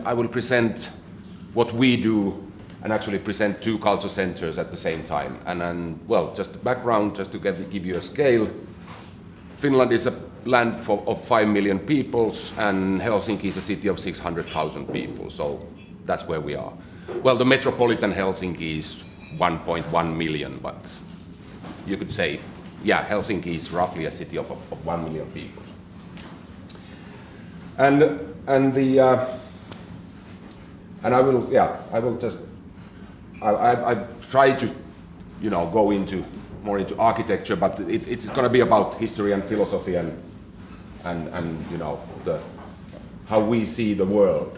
I will present what we do and actually present two culture centers at the same time. And well, just background, just to give you a scale. Finland is a land of 5 million people, and Helsinki is a city of 600,000 people, so that's where we are. Well, the metropolitan Helsinki is 1.1 million, but you could say, yeah, Helsinki is roughly a city of 1 million people. I try to, go more into architecture, but it's going to be about history and philosophy and how we see the world.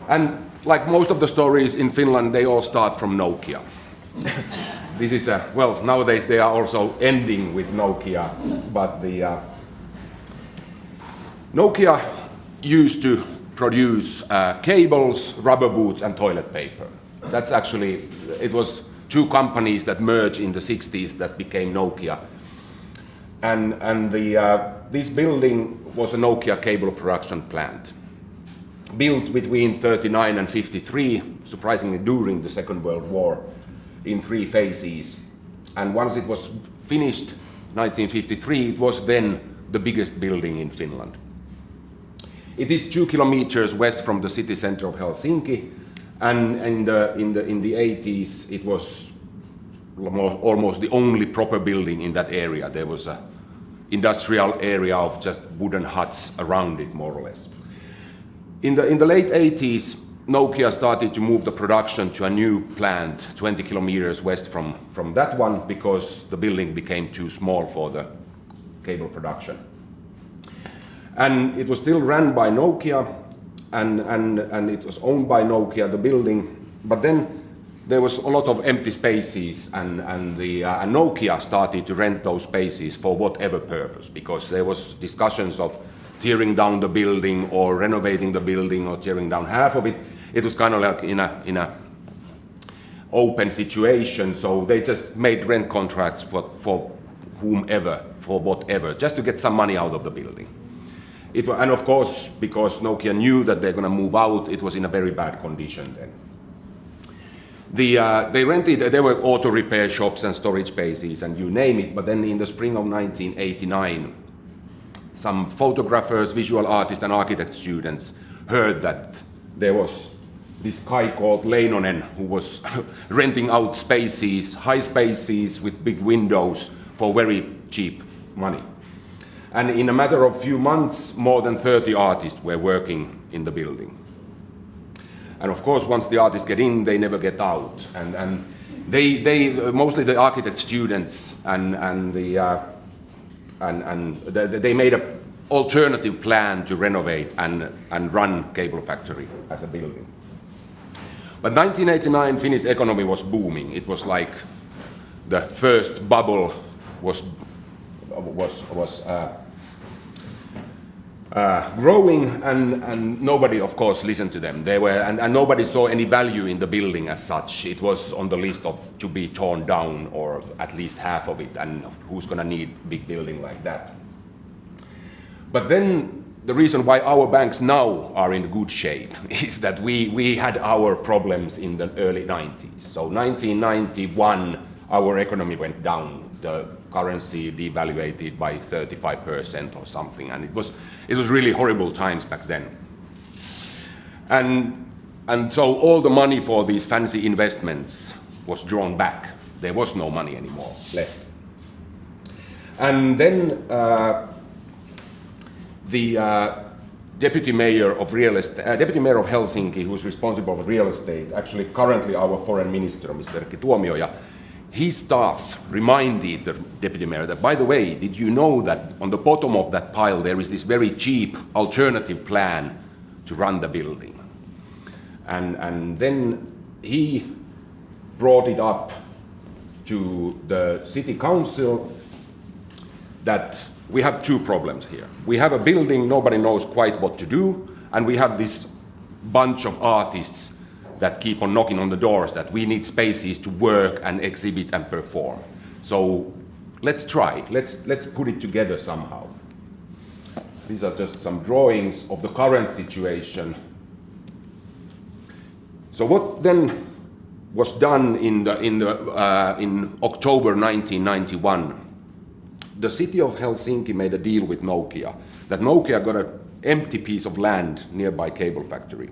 And like most of the stories in Finland, they all start from Nokia. This is well, nowadays they are also ending with Nokia, but Nokia used to produce cables, rubber boots, and toilet paper. That's actually, it was two companies that merged in the 60s that became Nokia. And this building was a Nokia cable production plant, built between 39 and 53, surprisingly during the Second World War, in 3 phases. And once it was finished, 1953, it was then the biggest building in Finland. It is 2 kilometers west from the city center of Helsinki, and in the 80s it was almost the only proper building in that area. There was an industrial area of just wooden huts around it, more or less. In the late 80s, Nokia started to move the production to a new plant 20 kilometers west from that one, because the building became too small for the cable production. And it was still run by Nokia, and it was owned by Nokia, the building. But then there was a lot of empty spaces, and Nokia started to rent those spaces for whatever purpose, because there was discussions of tearing down the building or renovating the building or tearing down half of it. It was kind of like in a open situation, so they just made rent contracts for whomever, for whatever, just to get some money out of the building. And of course, because Nokia knew that they're going to move out, it was in a very bad condition then. There were auto repair shops and storage spaces and you name it, but then in the spring of 1989, some photographers, visual artists and architect students heard that there was this guy called Leinonen who was renting out spaces, high spaces with big windows for very cheap money. And in a matter of few months, more than 30 artists were working in the building. And of course, once the artists get in, they never get out. And they mostly the architect students they made an alternative plan to renovate and run Cable Factory as a building. But 1989, Finnish economy was booming. It was like the first bubble was growing, and nobody, of course, listened to them. They were, and nobody saw any value in the building as such. It was on the list to be torn down, or at least half of it, and who's going to need a big building like that? But then the reason why our banks now are in good shape is that we had our problems in the early 90s. So 1991, our economy went down. The currency devaluated by 35% or something, and it was really horrible times back then. And so all the money for these fancy investments was drawn back. There was no money anymore left. And then the deputy mayor of Helsinki, who's responsible for real estate, actually currently our foreign minister, Mr. Tuomioja, his staff reminded the deputy mayor that, by the way, did you know that on the bottom of that pile there is this very cheap alternative plan to run the building? And then he brought it up to the city council that we have 2 problems here. We have a building, nobody knows quite what to do, and we have this bunch of artists that keep on knocking on the doors that we need spaces to work and exhibit and perform. So let's try, let's put it together somehow. these are just some drawings of the current situation. So what then was done in October 1991? The city of Helsinki made a deal with Nokia, that Nokia got an empty piece of land nearby cable factory.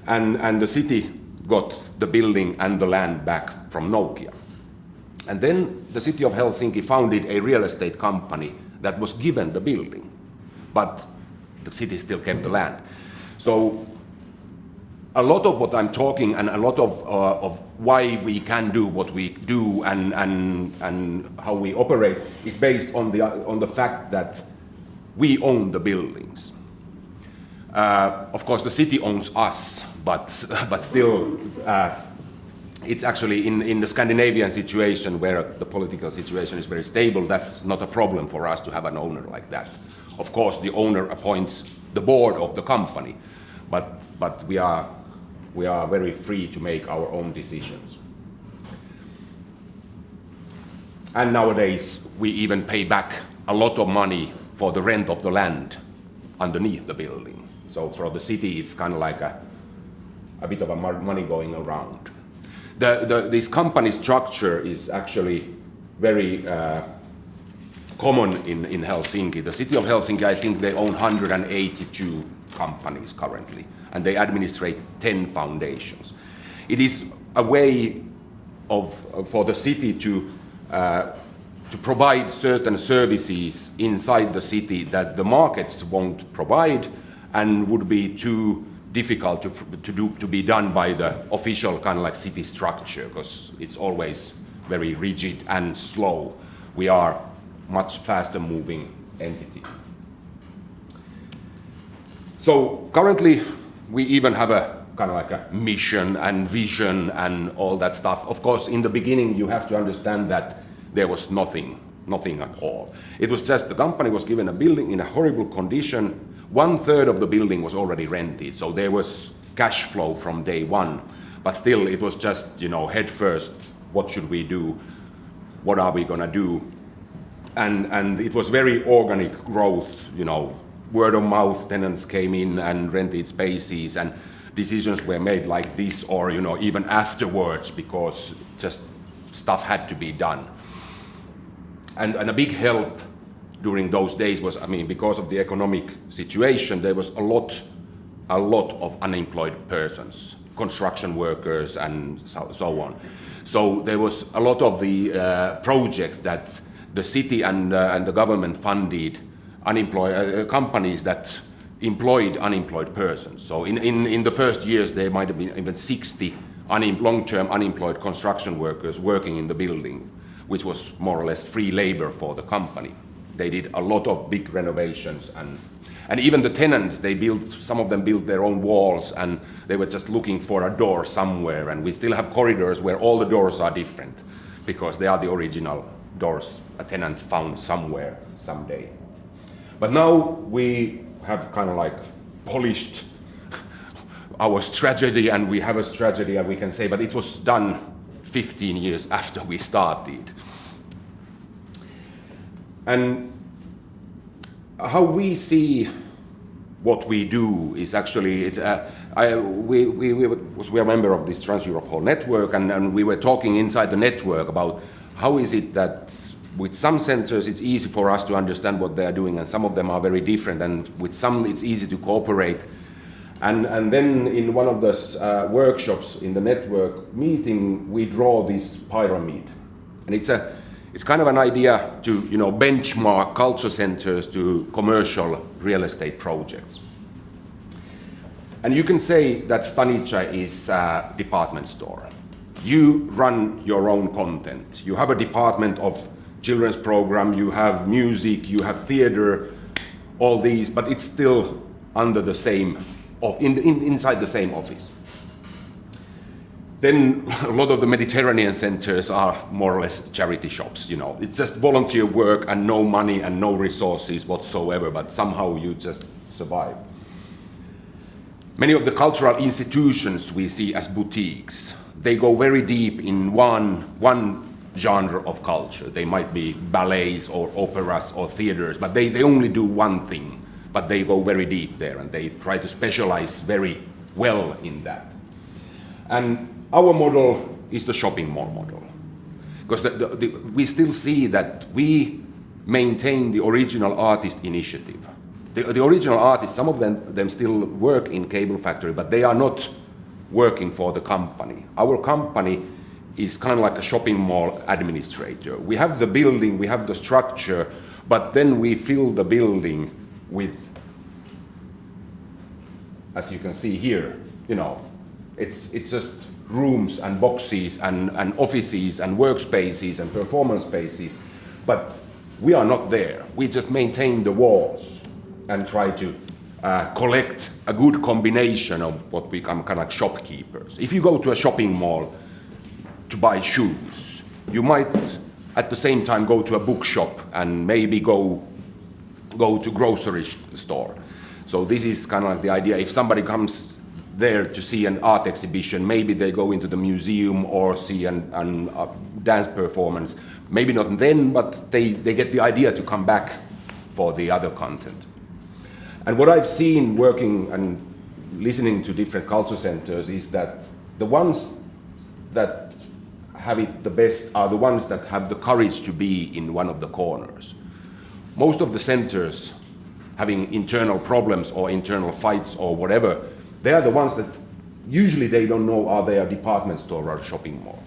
And the city got the building and the land back from Nokia. And then the city of Helsinki founded a real estate company that was given the building, but the city still kept the land. So a lot of what I'm talking and a lot of why we can do what we do and how we operate is based on the fact that we own the buildings. Of course, the city owns us, but still, it's actually in the Scandinavian situation where the political situation is very stable. That's not a problem for us to have an owner like that. Of course, the owner appoints the board of the company, but we are very free to make our own decisions. And nowadays, we even pay back a lot of money for the rent of the land underneath the building. So for the city, it's kind of like a bit of a money going around. This company structure is actually very common in Helsinki. The city of Helsinki, I think they own 182 companies currently, and they administrate 10 foundations. It is a way for the city to provide certain services inside the city that the markets won't provide and would be too difficult to be done by the official kind of like city structure, because it's always very rigid and slow. We are much faster moving entity. So currently we even have a kind of like a mission and vision and all that stuff. Of course, in the beginning you have to understand that there was nothing at all. It was just the company was given a building in a horrible condition. 1/3 of the building was already rented, so there was cash flow from day one. But still, it was just, head first, what should we do? What are we gonna do? And it was very organic growth, word of mouth, tenants came in and rented spaces, and decisions were made like this or, even afterwards, because just stuff had to be done. And a big help during those days was, because of the economic situation, there was a lot of unemployed persons, construction workers and so on. So there was a lot of the projects that the city and the government funded companies that employed unemployed persons. So in the first years there might have been even 60 long-term unemployed construction workers working in the building, which was more or less free labor for the company. They did a lot of big renovations, and even the tenants, some of them built their own walls, and they were just looking for a door somewhere, and we still have corridors where all the doors are different, because they are the original doors a tenant found somewhere, someday. But now we have kind of like polished our strategy, and we have a strategy, and we can say, but it was done 15 years after we started. And how we see what we do is actually, we are a member of this Trans-Europe Hall network, and we were talking inside the network about how is it that with some centers it's easy for us to understand what they are doing, and some of them are very different, and with some it's easy to cooperate. And then in one of the workshops in the network meeting, we draw this pyramid, and it's kind of an idea to benchmark culture centers to commercial real estate projects. And you can say that Stanica is a department store. You run your own content. You have a department of children's program, you have music, you have theater, all these, but it's still under the same, inside the same office. Then a lot of the Mediterranean centers are more or less charity shops, It's just volunteer work and no money and no resources whatsoever, but somehow you just survive. Many of the cultural institutions we see as boutiques. They go very deep in one genre of culture. They might be ballets or operas or theaters, but they only do one thing, but they go very deep there and they try to specialize very well in that. And our model is the shopping mall model, because we still see that we maintain the original artist initiative. The original artists, some of them still work in Cable Factory, but they are not working for the company. Our company is kind of like a shopping mall administrator. We have the building, we have the structure, but then we fill the building with, as you can see here, you know, it's just rooms and boxes and offices and workspaces and performance spaces, but we are not there. We just maintain the walls and try to collect a good combination of what become kind of like shopkeepers. If you go to a shopping mall to buy shoes, you might at the same time go to a bookshop and maybe go to grocery store. So this is kind of like the idea. If somebody comes there to see an art exhibition, maybe they go into the museum or see a dance performance. Maybe not then, but they get the idea to come back for the other content. And what I've seen working and listening to different culture centers is that the ones that have it the best are the ones that have the courage to be in one of the corners. Most of the centers having internal problems or internal fights or whatever, they are the ones that usually they don't know are they a department store or a shopping mall.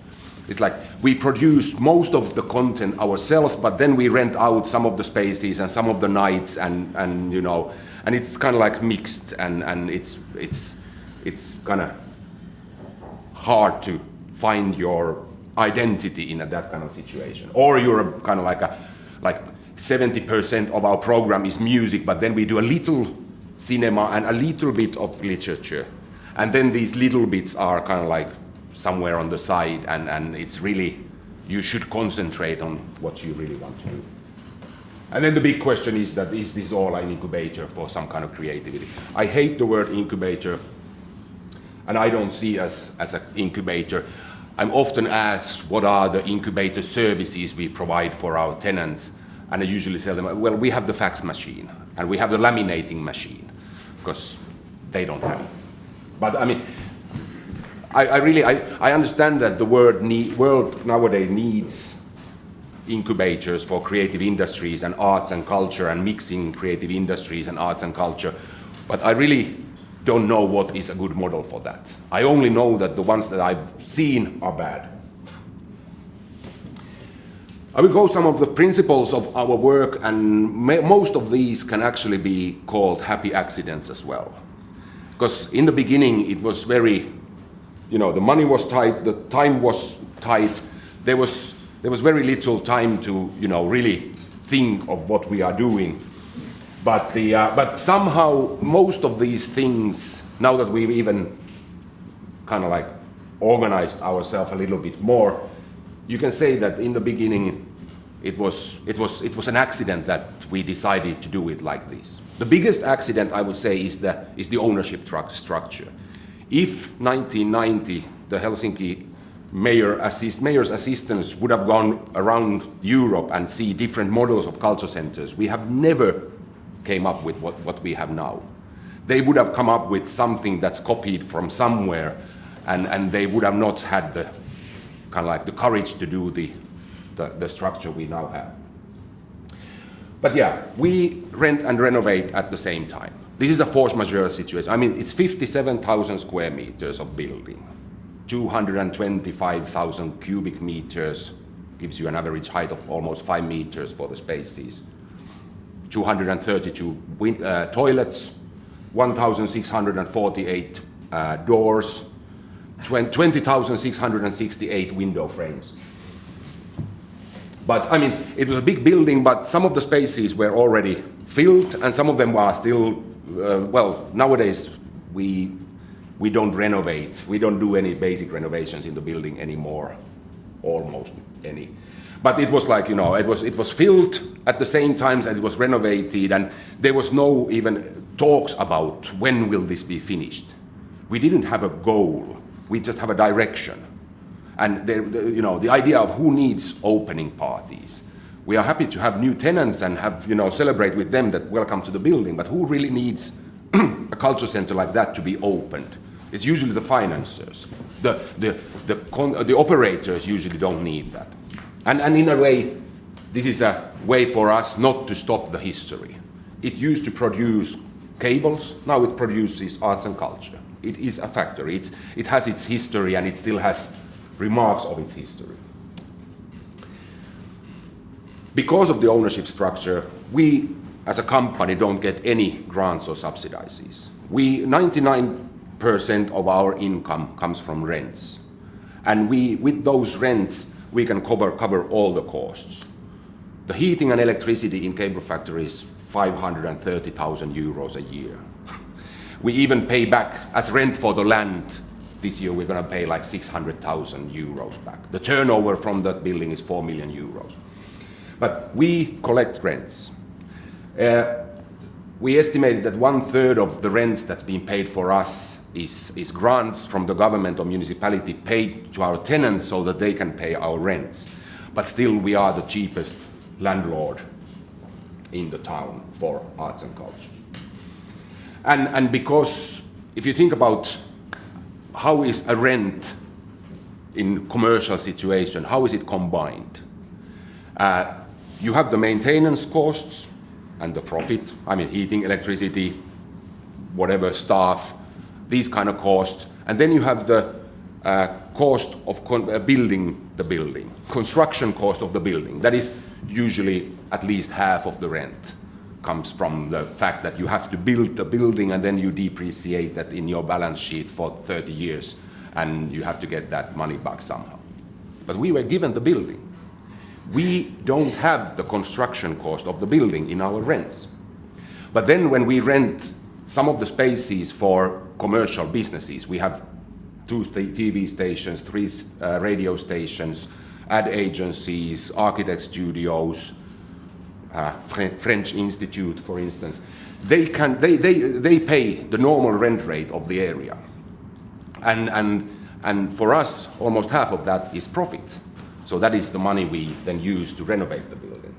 It's like we produce most of the content ourselves, but then we rent out some of the spaces and some of the nights and you know, and it's kind of like mixed and it's kind of hard to find your identity in that kind of situation. Or you're kind of like 70% of our program is music, but then we do a little cinema and a little bit of literature. And then these little bits are kind of like somewhere on the side, and it's really, you should concentrate on what you really want to do. And then the big question is that, is this all an incubator for some kind of creativity? I hate the word incubator, and I don't see us as an incubator. I'm often asked what are the incubator services we provide for our tenants, and I usually tell them, well, we have the fax machine, and we have the laminating machine, because they don't have it. But I mean, I understand that the world nowadays needs incubators for creative industries and arts and culture and mixing creative industries and arts and culture, but I really don't know what is a good model for that. I only know that the ones that I've seen are bad. I will go some of the principles of our work, and most of these can actually be called happy accidents as well. Because in the beginning it was very, you know, the money was tight, the time was tight, there was very little time to, you know, really think of what we are doing. But somehow most of these things, now that we've even kind of like organized ourselves a little bit more, you can say that in the beginning it was an accident that we decided to do it like this. The biggest accident, I would say, is the ownership structure. If 1990 the Helsinki mayor's assistants would have gone around Europe and see different models of culture centers, we have never came up with what we have now. They would have come up with something that's copied from somewhere, and they would have not had the kind of like the courage to do the structure we now have. But yeah, we rent and renovate at the same time. This is a force majeure situation. I mean, it's 57,000 square meters of building. 225,000 cubic meters gives you an average height of almost 5 meters for the spaces. 232 toilets, 1,648 doors, 20,668 window frames. But I mean, it was a big building, but some of the spaces were already filled, and some of them are still, well, nowadays we don't renovate. We don't do any basic renovations in the building anymore, almost any. But it was like, you know, it was filled at the same time as it was renovated, and there was no even talks about when will this be finished. We didn't have a goal. We just have a direction. And the idea of who needs opening parties. We are happy to have new tenants and have, celebrate with them that welcome to the building, but who really needs a culture center like that to be opened? It's usually the financiers. The operators usually don't need that. And in a way, this is a way for us not to stop the history. It used to produce cables, now it produces arts and culture. It is a factory. It has its history and it still has remarks of its history. Because of the ownership structure, we as a company don't get any grants or subsidies. 99% of our income comes from rents. And with those rents, we can cover all the costs. The heating and electricity in cable factory is 530,000 euros a year. We even pay back as rent for the land. This year we're going to pay like 600,000 euros back. The turnover from that building is 4 million euros. But we collect rents. We estimated that 1/3 of the rents that's being paid for us is grants from the government or municipality paid to our tenants so that they can pay our rents. But still we are the cheapest landlord in the town for arts and culture. And because if you think about how is a rent in commercial situation, how is it combined? You have the maintenance costs and the profit, heating, electricity, whatever, staff, these kind of costs. And then you have the cost of building the building, construction cost of the building. That is usually at least half of the rent comes from the fact that you have to build the building and then you depreciate that in your balance sheet for 30 years and you have to get that money back somehow. But we were given the building. We don't have the construction cost of the building in our rents. But then when we rent some of the spaces for commercial businesses, we have 2 TV stations, 3 radio stations, ad agencies, architect studios, French Institute, for instance. They pay the normal rent rate of the area. And for us, almost half of that is profit. So that is the money we then use to renovate the building.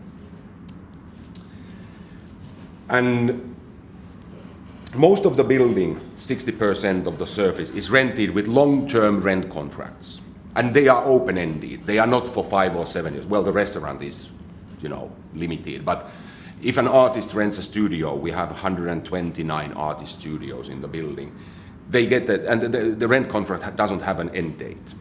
And most of the building, 60% of the surface, is rented with long-term rent contracts. And they are open-ended. They are not for 5 or 7 years. Well, the restaurant is, limited. But if an artist rents a studio, we have 129 artist studios in the building. They get that, and the rent contract doesn't have an end date.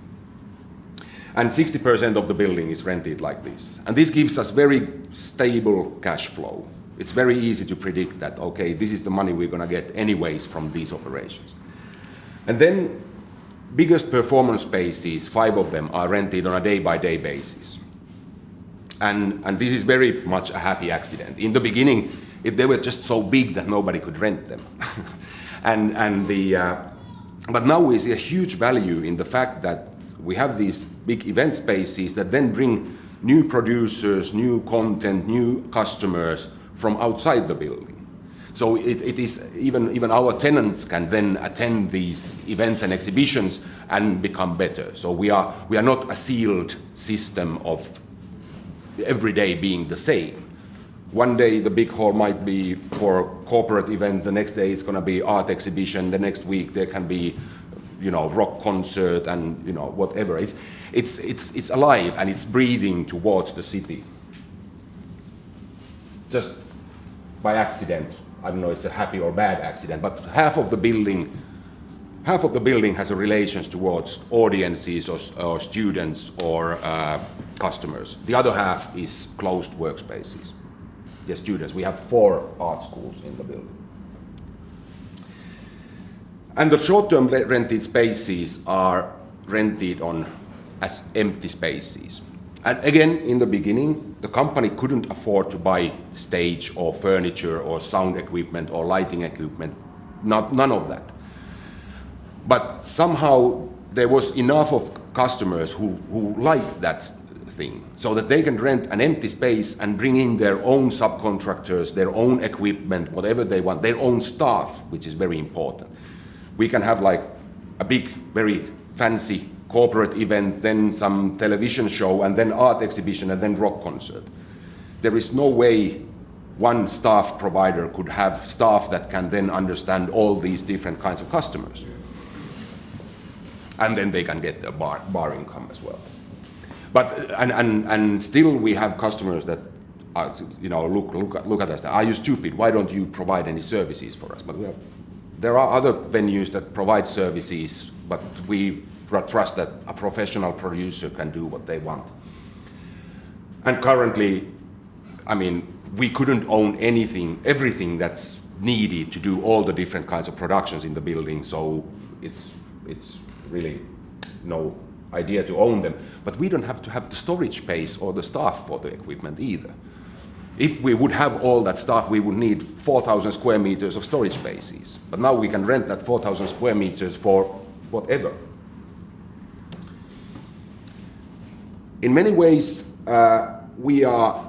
And 60% of the building is rented like this. And this gives us very stable cash flow. It's very easy to predict that, okay, this is the money we're going to get anyways from these operations. And then biggest performance spaces, 5 of them, are rented on a day-by-day basis. And this is very much a happy accident. In the beginning, they were just so big that nobody could rent them. But now we see a huge value in the fact that we have these big event spaces that then bring new producers, new content, new customers from outside the building. So it is even our tenants can then attend these events and exhibitions and become better. So we are not a sealed system of every day being the same. One day the big hall might be for corporate event, the next day it's going to be art exhibition, the next week there can be rock concert and whatever. It's alive and it's breathing towards the city. Just by accident, I don't know if it's a happy or bad accident, but half of the building has a relations towards audiences or students or customers. The other half is closed workspaces. The students. We have 4 art schools in the building. And the short-term rented spaces are rented as empty spaces. And again, in the beginning, the company couldn't afford to buy stage or furniture or sound equipment or lighting equipment, none of that. But somehow there was enough of customers who liked that thing, so that they can rent an empty space and bring in their own subcontractors, their own equipment, whatever they want, their own staff, which is very important. We can have like a big, very fancy corporate event, then some television show, and then art exhibition, and then rock concert. There is no way one staff provider could have staff that can then understand all these different kinds of customers. And then they can get a bar income as well. But and still we have customers that are, look at us. Are you stupid? Why don't you provide any services for us? But there are other venues that provide services, but we trust that a professional producer can do what they want. And currently, I mean, we couldn't own everything that's needed to do all the different kinds of productions in the building, so it's really no idea to own them. But we don't have to have the storage space or the staff for the equipment either. If we would have all that stuff, we would need 4,000 square meters of storage spaces. But now we can rent that 4,000 square meters for whatever. In many ways, we are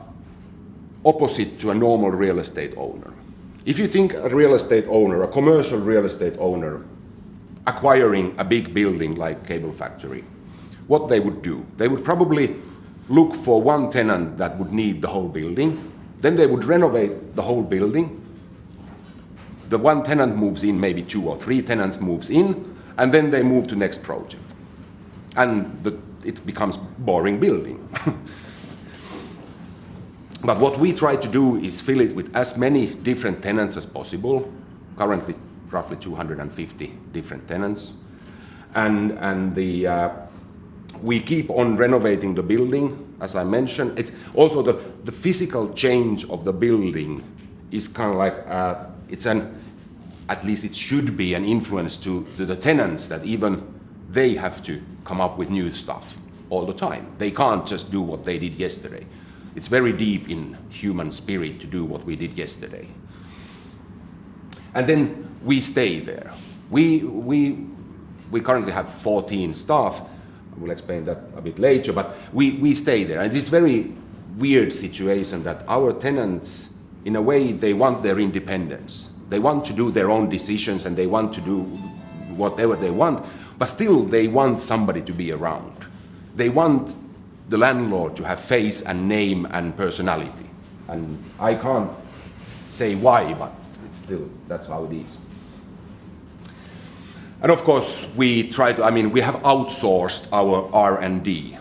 opposite to a normal real estate owner. If you think a real estate owner, a commercial real estate owner, acquiring a big building like cable factory, what they would do? They would probably look for one tenant that would need the whole building. Then they would renovate the whole building. The one tenant moves in, maybe 2 or 3 tenants moves in, and then they move to next project. And it becomes boring building. But what we try to do is fill it with as many different tenants as possible. Currently, roughly 250 different tenants. And we keep on renovating the building, as I mentioned. It's also the physical change of the building is kind of like, at least it should be an influence to the tenants, that even they have to come up with new stuff all the time. They can't just do what they did yesterday. It's very deep in human spirit to do what we did yesterday. And then we stay there. We currently have 14 staff. I will explain that a bit later, but we stay there. And it's very weird situation that our tenants, in a way, they want their independence. They want to do their own decisions and they want to do whatever they want, but still they want somebody to be around. They want the landlord to have face and name and personality. And I can't say why, but it's still, that's how it is. And of course, we have outsourced our R&D.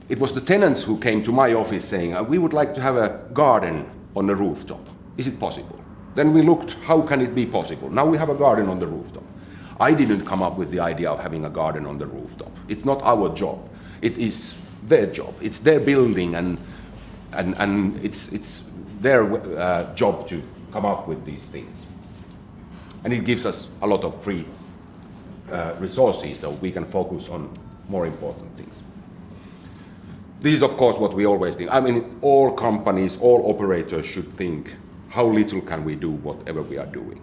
It was the tenants who came to my office saying, we would like to have a garden on the rooftop. Is it possible? Then we looked, how can it be possible? Now we have a garden on the rooftop. I didn't come up with the idea of having a garden on the rooftop. It's not our job. It is their job. It's their building, and it's their job to come up with these things. And it gives us a lot of free resources, though we can focus on more important things. This is, of course, what we always think. I mean, all companies, all operators should think, how little can we do whatever we are doing?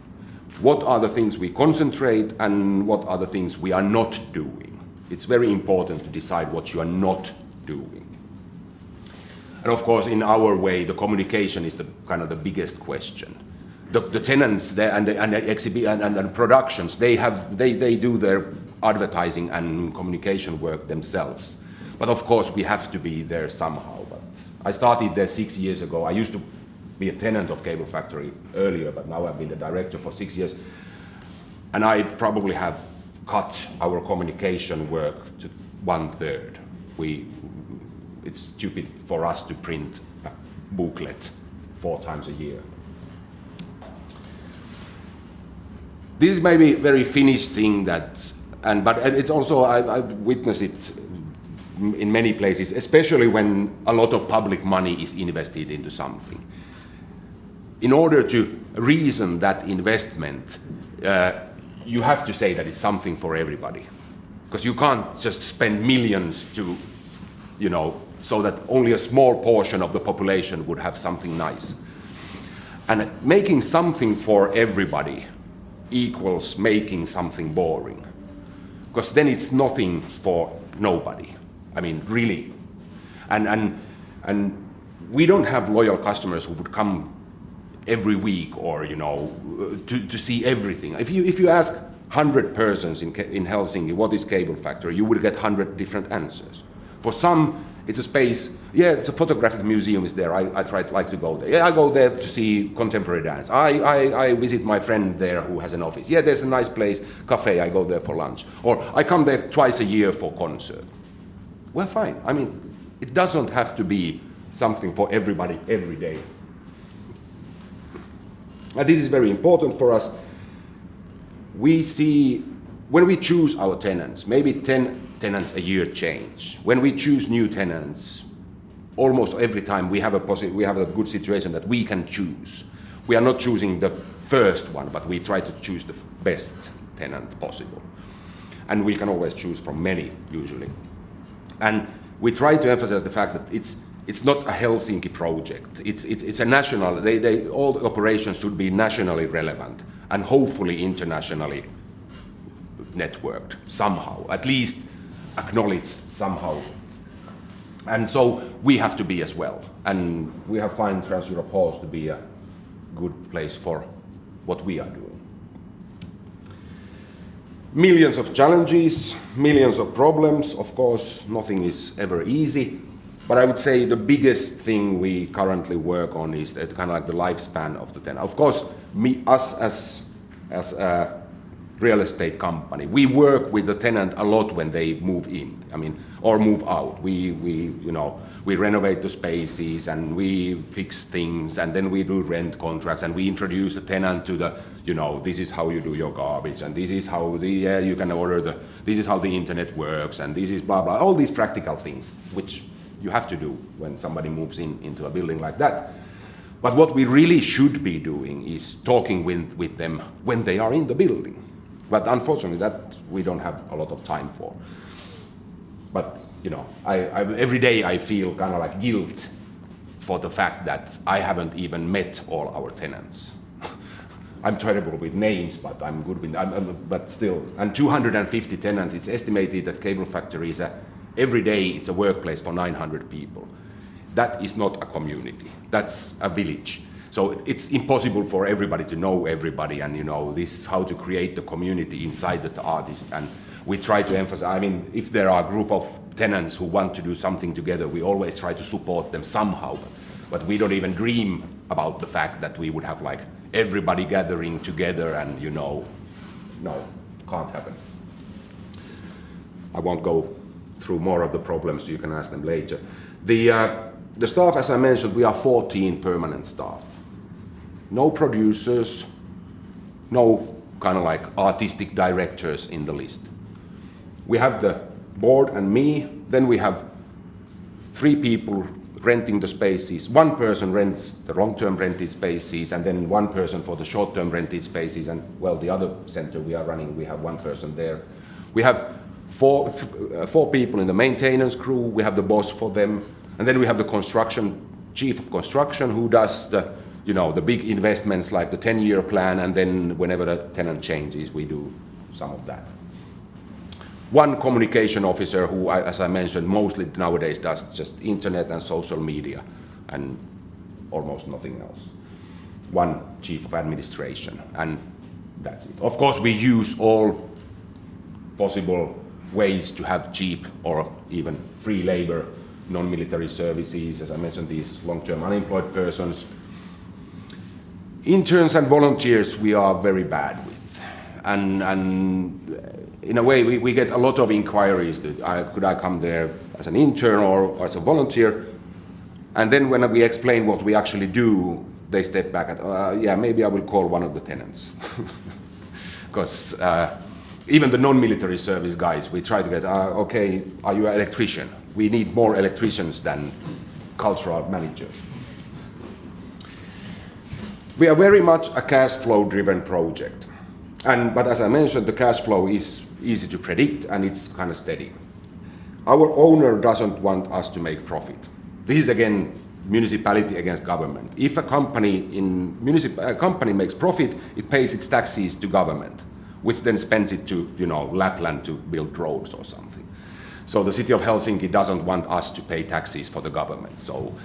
What are the things we concentrate and what are the things we are not doing? It's very important to decide what you are not doing. And of course, in our way, the communication is the kind of the biggest question. The tenants and the exhibition and productions, they do their advertising and communication work themselves. But of course, we have to be there somehow. But I started there 6 years ago. I used to be a tenant of Cable Factory earlier, but now I've been the director for 6 years. And I probably have cut our communication work to 1/3. It's stupid for us to print a booklet 4 times a year. This is maybe a very Finnish thing but it's also, I've witnessed it in many places, especially when a lot of public money is invested into something. In order to reason that investment, you have to say that it's something for everybody. Because you can't just spend millions to, so that only a small portion of the population would have something nice. And making something for everybody equals making something boring. Because then it's nothing for nobody. I mean, really. And we don't have loyal customers who would come every week or, to see everything. If you ask 100 persons in Helsinki, what is cable factory, you would get 100 different answers. For some, it's a space, yeah, it's a photographic museum is there, I like to go there. Yeah, I go there to see contemporary dance. I visit my friend there who has an office. Yeah, there's a nice place, cafe, I go there for lunch. Or I come there twice a year for concert. Well, fine. I mean, it doesn't have to be something for everybody every day. And this is very important for us. We see, when we choose our tenants, maybe 10 tenants a year change. When we choose new tenants, almost every time we have a good situation that we can choose. We are not choosing the first one, but we try to choose the best tenant possible. And we can always choose from many, usually. And we try to emphasize the fact that it's not a Helsinki project. It's a national, all the operations should be nationally relevant and hopefully internationally networked somehow, at least acknowledged somehow. And so we have to be as well. And we have found Trans-Europe Halls to be a good place for what we are doing. Millions of challenges, millions of problems. Of course, nothing is ever easy. But I would say the biggest thing we currently work on is that kind of like the lifespan of the tenant. Of course, us as a real estate company, we work with the tenant a lot when they move in. I mean, or move out. We renovate the spaces and we fix things, and then we do rent contracts and we introduce the tenant to the, this is how you do your garbage, and this is how you can order this is how the internet works, and this is blah blah. All these practical things which you have to do when somebody moves into a building like that. But what we really should be doing is talking with them when they are in the building. But unfortunately, that we don't have a lot of time for. But every day I feel kind of like guilt for the fact that I haven't even met all our tenants. I'm terrible with names, but I'm good with. But still, and 250 tenants. It's estimated that Cable Factory is every day it's a workplace for 900 people. That is not a community. That's a village. So it's impossible for everybody to know everybody, and this is how to create the community inside the artist. And we try to emphasize, I mean, if there are a group of tenants who want to do something together, we always try to support them somehow. But we don't even dream about the fact that we would have like everybody gathering together and no, can't happen. I won't go through more of the problems, you can ask them later. The staff, as I mentioned, we are 14 permanent staff. No producers, no kind of like artistic directors in the list. We have the board and me, then we have 3 people renting the spaces. 1 person rents the long-term rented spaces, and then 1 person for the short-term rented spaces, and the other center we are running, we have 1 person there. We have 4 people in the maintenance crew, we have the boss for them, and then we have the chief of construction who does the big investments like the 10-year plan, and then whenever the tenant changes, we do some of that. 1 communication officer who, as I mentioned, mostly nowadays does just internet and social media and almost nothing else. 1 chief of administration, and that's it. Of course, we use all possible ways to have cheap or even free labor, non-military services, as I mentioned, these long-term unemployed persons. Interns and volunteers we are very bad with, and in a way we get a lot of inquiries that could I come there as an intern or as a volunteer, and then when we explain what we actually do, they step back at maybe I will call one of the tenants, because even the non-military service guys, we try to get okay, are you an electrician? We need more electricians than cultural managers. We are very much a cash flow driven project. But as I mentioned, the cash flow is easy to predict and it's kind of steady. Our owner doesn't want us to make profit. This is again municipality against government. If a company makes profit, it pays its taxes to government, which then spends it to Lapland to build roads or something. So the city of Helsinki doesn't want us to pay taxes for the government. So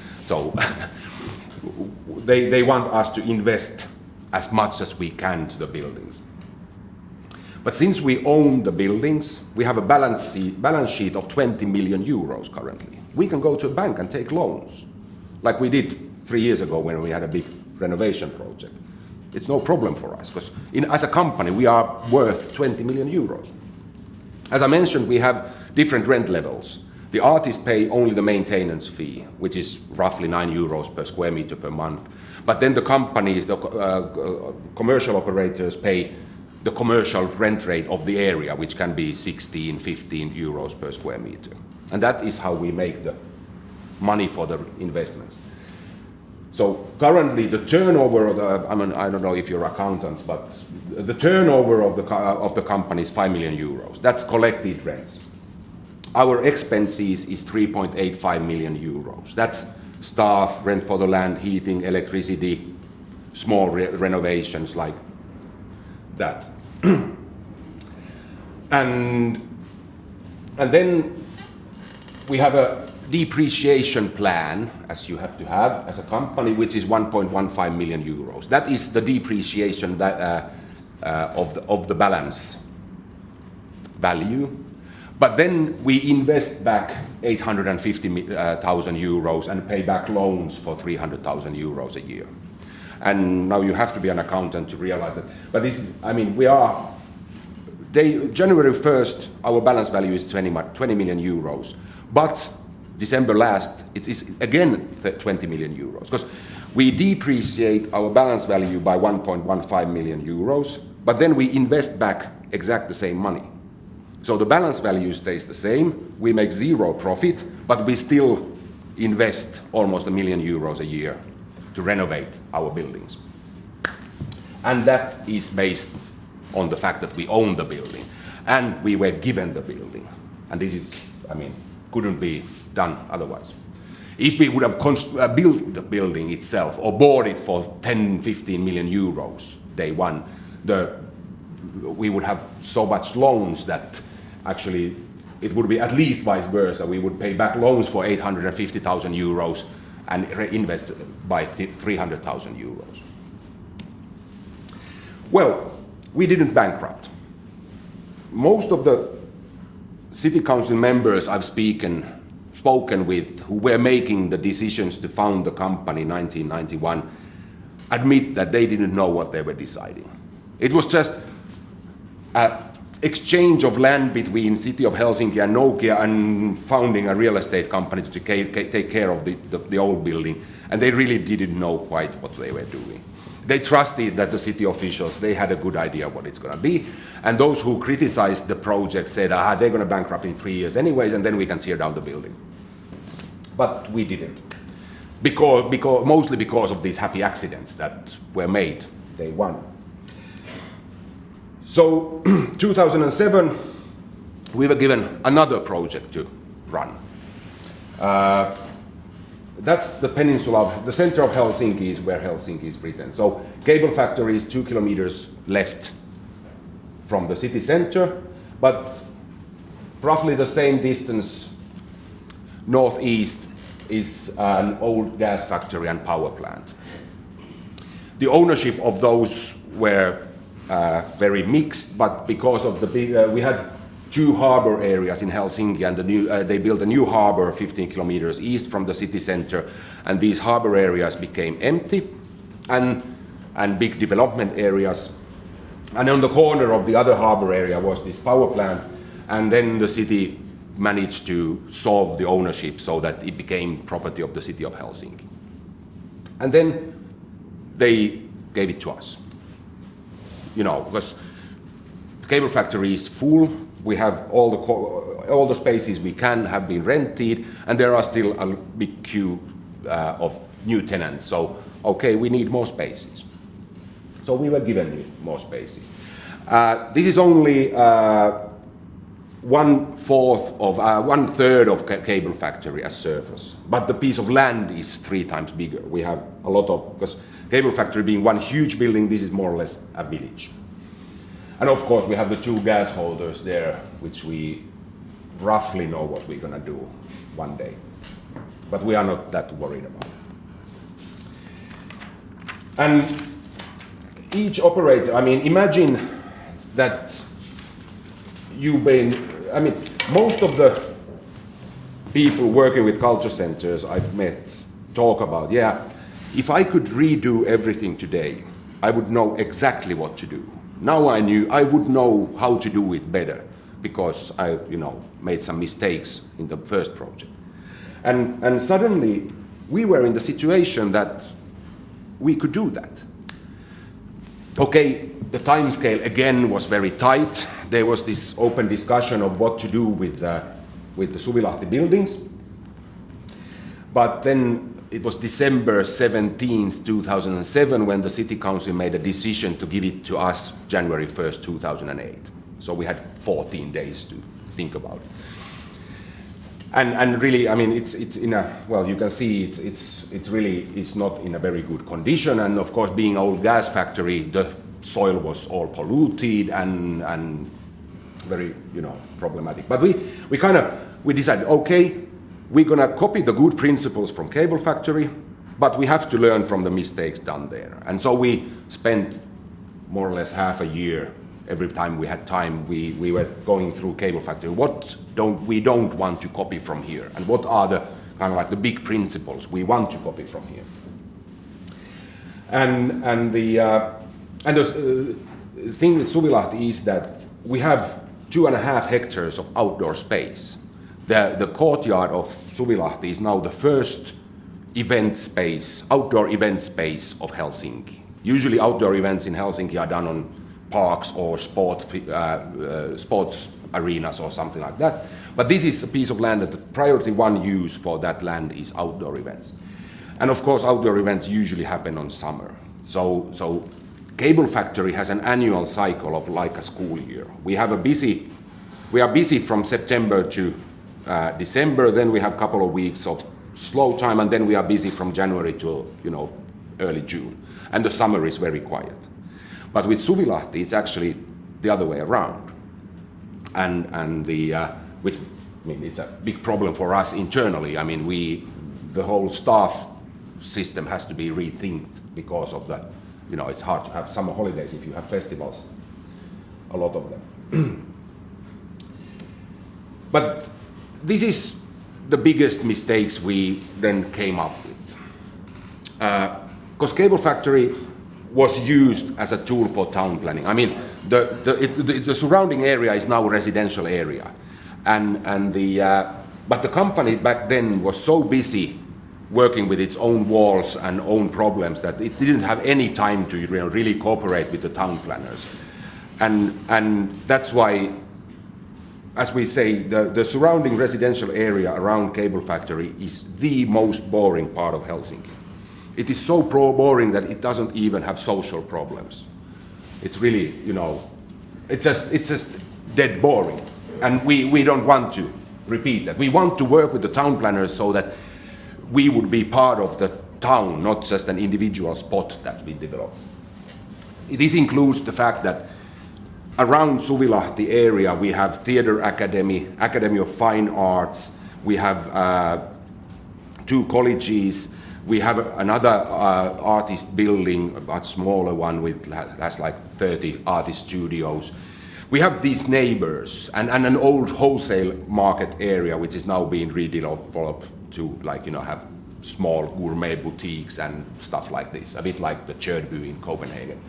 they want us to invest as much as we can to the buildings. But since we own the buildings, we have a balance sheet of 20 million euros currently. We can go to a bank and take loans, like we did 3 years ago when we had a big renovation project. It's no problem for us, because as a company, we are worth 20 million euros. As I mentioned, we have different rent levels. The artists pay only the maintenance fee, which is roughly 9 euros per square meter per month. But then the companies, the commercial operators pay the commercial rent rate of the area, which can be 16, 15 euros per square meter. And that is how we make the money for the investments. So currently the turnover of I don't know if you're accountants, but the turnover of the company is 5 million euros. That's collected rents. Our expenses is 3.85 million euros. That's staff, rent for the land, heating, electricity, small renovations like that. and then we have a depreciation plan, as you have to have as a company, which is 1.15 million euros. That is the depreciation of the balance value. But then we invest back 850,000 euros and pay back loans for 300,000 euros a year. And now you have to be an accountant to realize that. But this is, I mean, January 1st, our balance value is 20 million euros. But December last, it is again 20 million euros. Because we depreciate our balance value by 1.15 million euros, but then we invest back exact the same money. So the balance value stays the same, we make zero profit, but we still invest almost 1 million euros a year to renovate our buildings. And that is based on the fact that we own the building and we were given the building. And this is, I mean, couldn't be done otherwise. If we would have built the building itself or bought it for 10, 15 million euros day one, we would have so much loans that actually it would be at least vice versa. We would pay back loans for 850,000 euros and reinvest by 300,000 euros. Well, we didn't bankrupt. Most of the city council members I've spoken with who were making the decisions to found the company in 1991 admit that they didn't know what they were deciding. It was just an exchange of land between City of Helsinki and Nokia and founding a real estate company to take care of the old building. And they really didn't know quite what they were doing. They trusted that the city officials, they had a good idea what it's going to be. And those who criticized the project said, they're going to bankrupt in 3 years anyways, and then we can tear down the building. But we didn't. Mostly because of these happy accidents that were made day one. So 2007, we were given another project to run. That's the peninsula, the center of Helsinki is where Helsinki is written. So cable factory is 2 kilometers left from the city center, but roughly the same distance northeast is an old gas factory and power plant. The ownership of those were very mixed, but because of the big, we had 2 harbor areas in Helsinki, and they built a new harbor 15 kilometers east from the city center, and these harbor areas became empty and big development areas. And on the corner of the other harbor area was this power plant, and then the city managed to solve the ownership so that it became property of the city of Helsinki. And then they gave it to us. You know, because the cable factory is full. We have all the spaces we can have been rented, and there are still a big queue of new tenants. So, okay, we need more spaces. So we were given more spaces. This is only 1/3 of cable factory as surface, but the piece of land is 3 times bigger. We have a lot of, because cable factory being one huge building, this is more or less a village. And of course we have the 2 gas holders there, which we roughly know what we're going to do one day. But we are not that worried about it. And each operator, I mean, imagine that I mean, most of the people working with culture centers I've met talk about, yeah, if I could redo everything today, I would know exactly what to do. Now I would know how to do it better because I, made some mistakes in the first project. And suddenly we were in the situation that we could do that. Okay, the time scale again was very tight. There was this open discussion of what to do with the Suvilahti buildings. But then it was December 17th, 2007 when the city council made a decision to give it to us January 1st, 2008. So we had 14 days to think about it. And really, I mean, it's in a, well, you can see it's really not in a very good condition. And of course, being an old gas factory, the soil was all polluted and very, problematic. But we decided, okay, we're gonna copy the good principles from cable factory, but we have to learn from the mistakes done there. And so we spent more or less half a year. Every time we had time, we were going through cable factory. What we don't want to copy from here, and what are the the big principles we want to copy from here. And the thing with Suvilahti is that we have 2.5 hectares of outdoor space. The courtyard of Suvilahti is now the first outdoor event space of Helsinki. Usually outdoor events in Helsinki are done on parks or sports arenas or something like that. But this is a piece of land that the priority one use for that land is outdoor events. And of course outdoor events usually happen on summer. So cable factory has an annual cycle of like a school year. We are busy from September to December, then we have a couple of weeks of slow time, and then we are busy from January to early June. And the summer is very quiet. But with Suvilahti, it's actually the other way around, which it's a big problem for us internally. I mean, the whole staff system has to be rethinked because of the, it's hard to have summer holidays if you have festivals, a lot of them. But this is the biggest mistakes we then came up with, because cable factory was used as a tool for town planning. I mean, the surrounding area is now a residential area, but the company back then was so busy working with its own walls and own problems that it didn't have any time to really cooperate with the town planners, and that's why, as we say, the surrounding residential area around cable factory is the most boring part of Helsinki. It is so boring that it doesn't even have social problems. It's really, it's just dead boring. And we don't want to repeat that. We want to work with the town planners so that we would be part of the town, not just an individual spot that we develop. This includes the fact that around Suvilahti area we have Theatre Academy, Academy of Fine Arts, we have 2 colleges, we have another artist building, a much smaller one has like 30 artist studios. We have these neighbors and an old wholesale market area which is now being redeveloped to have small gourmet boutiques and stuff like this, a bit like the Tjørdby in Copenhagen.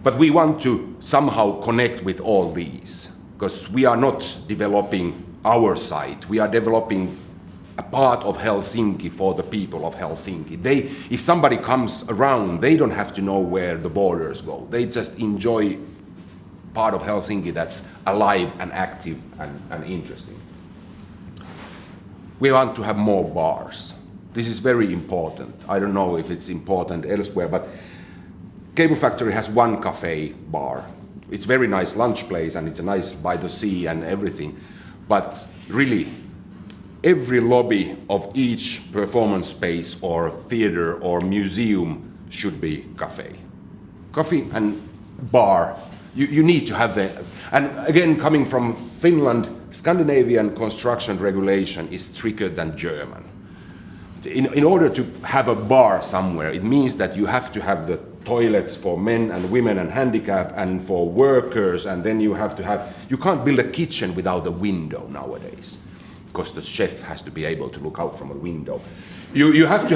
But we want to somehow connect with all these, because we are not developing our site, we are developing a part of Helsinki for the people of Helsinki. If somebody comes around, they don't have to know where the borders go. They just enjoy part of Helsinki that's alive and active and interesting. We want to have more bars. This is very important. I don't know if it's important elsewhere, but Cable Factory has 1 cafe bar. It's very nice lunch place and it's a nice by the sea and everything. But really, every lobby of each performance space or theater or museum should be cafe. Coffee and bar, you need to have that. And again, coming from Finland, Scandinavian construction regulation is stricter than German. In order to have a bar somewhere, it means that you have to have the toilets for men and women and handicap and for workers, and then you can't build a kitchen without a window nowadays, because the chef has to be able to look out from a window. You have to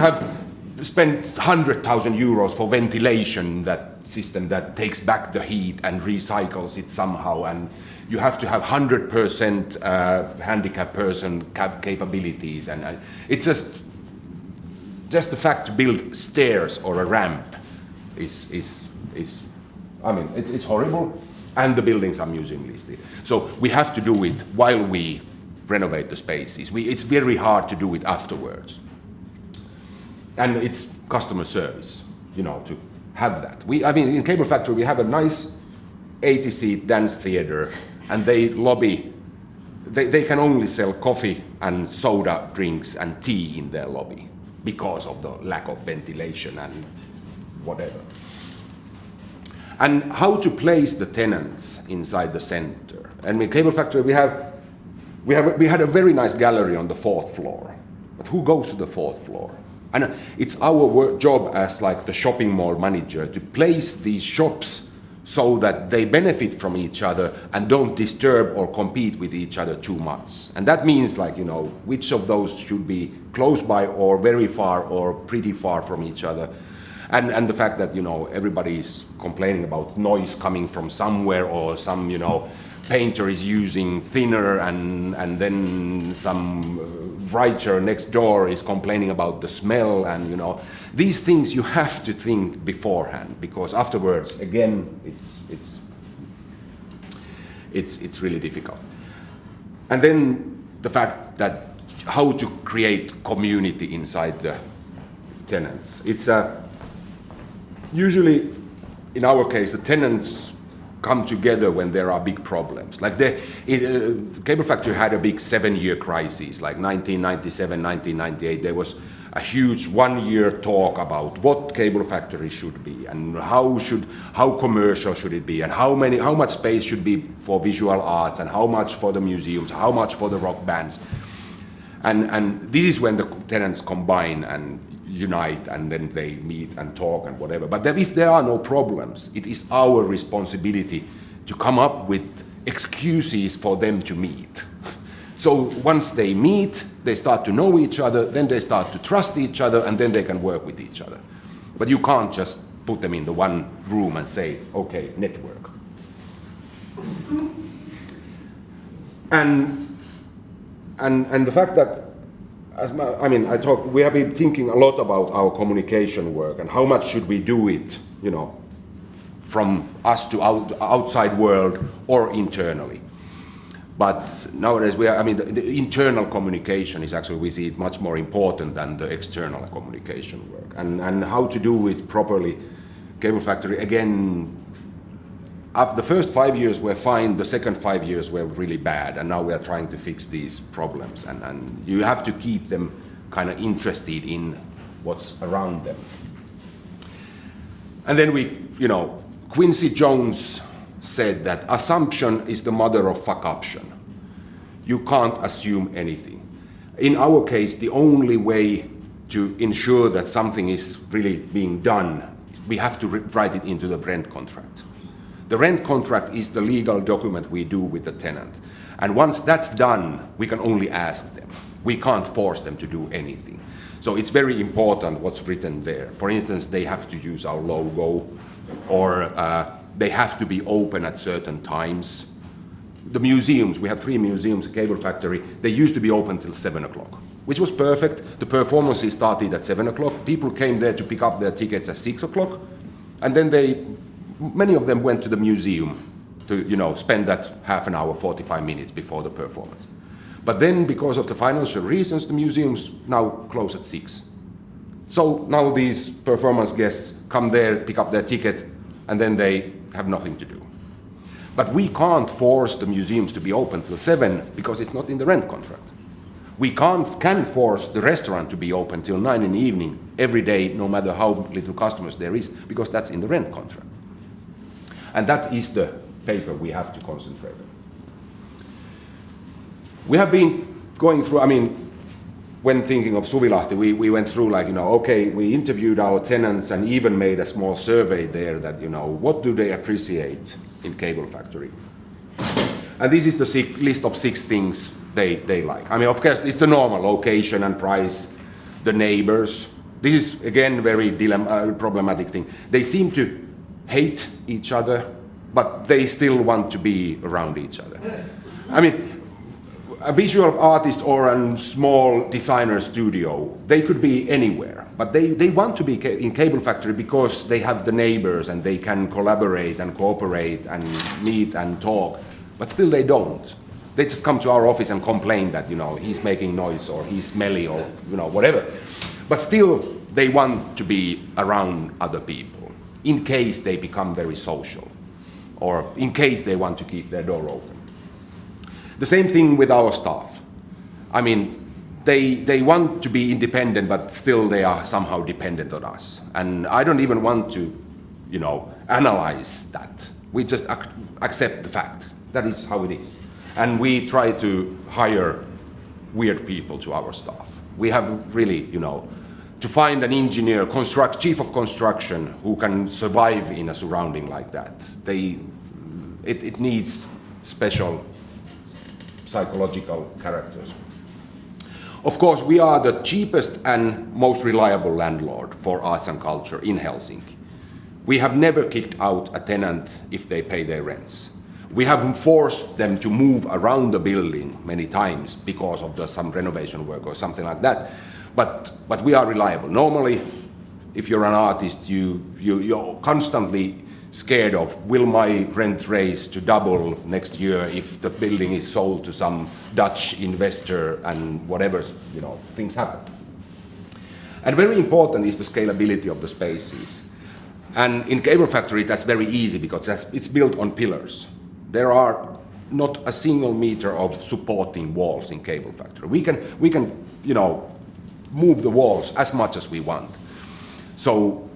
spend 100,000 euros for ventilation, that system that takes back the heat and recycles it somehow, and you have to have 100% handicap person capabilities, and it's just the fact to build stairs or a ramp is it's horrible, and the buildings are museum listed. So we have to do it while we renovate the spaces. It's very hard to do it afterwards, and it's customer service, to have that. In Cable Factory we have a nice 80-seat dance theater, and they lobby. They can only sell coffee and soda drinks and tea in their lobby because of the lack of ventilation and whatever. And how to place the tenants inside the center. And in Cable Factory we had a very nice gallery on the 4th floor. But who goes to the 4th floor? And it's our job as like the shopping mall manager to place these shops so that they benefit from each other and don't disturb or compete with each other too much. And that means which of those should be close by or very far or pretty far from each other. And the fact that, everybody is complaining about noise coming from somewhere, or some, painter is using thinner, and then some writer next door is complaining about the smell, and these things you have to think beforehand, because afterwards, again, it's really difficult. And then the fact that how to create community inside the tenants. It's usually, in our case, the tenants come together when there are big problems. Like the Cable Factory had a big 7-year crisis, like 1997, 1998. There was a huge 1-year talk about what Cable Factory should be, and how commercial should it be, and how much space should be for visual arts, and how much for the museums, how much for the rock bands. And this is when the tenants combine and unite, and then they meet and talk and whatever. But then if there are no problems, it is our responsibility to come up with excuses for them to meet. So once they meet, they start to know each other, then they start to trust each other, and then they can work with each other. But you can't just put them in the one room and say, okay, network. And the fact that, we have been thinking a lot about our communication work and how much should we do it, from us to outside world or internally. But nowadays the internal communication is actually, we see it much more important than the external communication work. And how to do it properly. Cable Factory, again, after the first 5 years were fine, the second 5 years were really bad, and now we are trying to fix these problems, and you have to keep them kind of interested in what's around them. And then Quincy Jones said that assumption is the mother of fuck-uption. You can't assume anything. In our case, the only way to ensure that something is really being done is we have to write it into the rent contract. The rent contract is the legal document we do with the tenant. And once that's done, we can only ask them. We can't force them to do anything. So it's very important what's written there. For instance, they have to use our logo, or they have to be open at certain times. The museums, we have 3 museums, Cable Factory, they used to be open till 7 o'clock, which was perfect. The performances started at 7 o'clock. People came there to pick up their tickets at 6 o'clock. And then many of them went to the museum to, spend that half an hour, 45 minutes before the performance. But then, because of the financial reasons, the museums now close at 6. So now these performance guests come there, pick up their ticket, and then they have nothing to do. But we can't force the museums to be open till 7 because it's not in the rent contract. We can force the restaurant to be open till 9 in the evening every day, no matter how little customers there is, because that's in the rent contract. And that is the paper we have to concentrate on. We have been going through, when thinking of Suvilahti, we went through like, okay, we interviewed our tenants and even made a small survey there that, what do they appreciate in cable factory? And this is the list of 6 things they like. I mean, of course, it's the normal location and price, the neighbors. This is, again, very problematic thing. They seem to hate each other, but they still want to be around each other. I mean, a visual artist or a small designer studio, they could be anywhere, but they want to be in cable factory because they have the neighbors and they can collaborate and cooperate and meet and talk, but still they don't. They just come to our office and complain that, he's making noise or he's smelly or, whatever. But still, they want to be around other people in case they become very social or in case they want to keep their door open. The same thing with our staff. I mean, they want to be independent, but still they are somehow dependent on us. And I don't even want to, analyze that. We just accept the fact. That is how it is. And we try to hire weird people to our staff. We have really, to find an engineer, chief of construction, who can survive in a surrounding like that. It needs special psychological characters. Of course, we are the cheapest and most reliable landlord for arts and culture in Helsinki. We have never kicked out a tenant if they pay their rents. We have forced them to move around the building many times because of some renovation work or something like that. But we are reliable. Normally, if you're an artist, you're constantly scared of, will my rent raise to double next year if the building is sold to some Dutch investor and whatever, things happen. And very important is the scalability of the spaces. And in cable factory, that's very easy because it's built on pillars. There are not a single meter of supporting walls in cable factory. We can move the walls as much as we want. So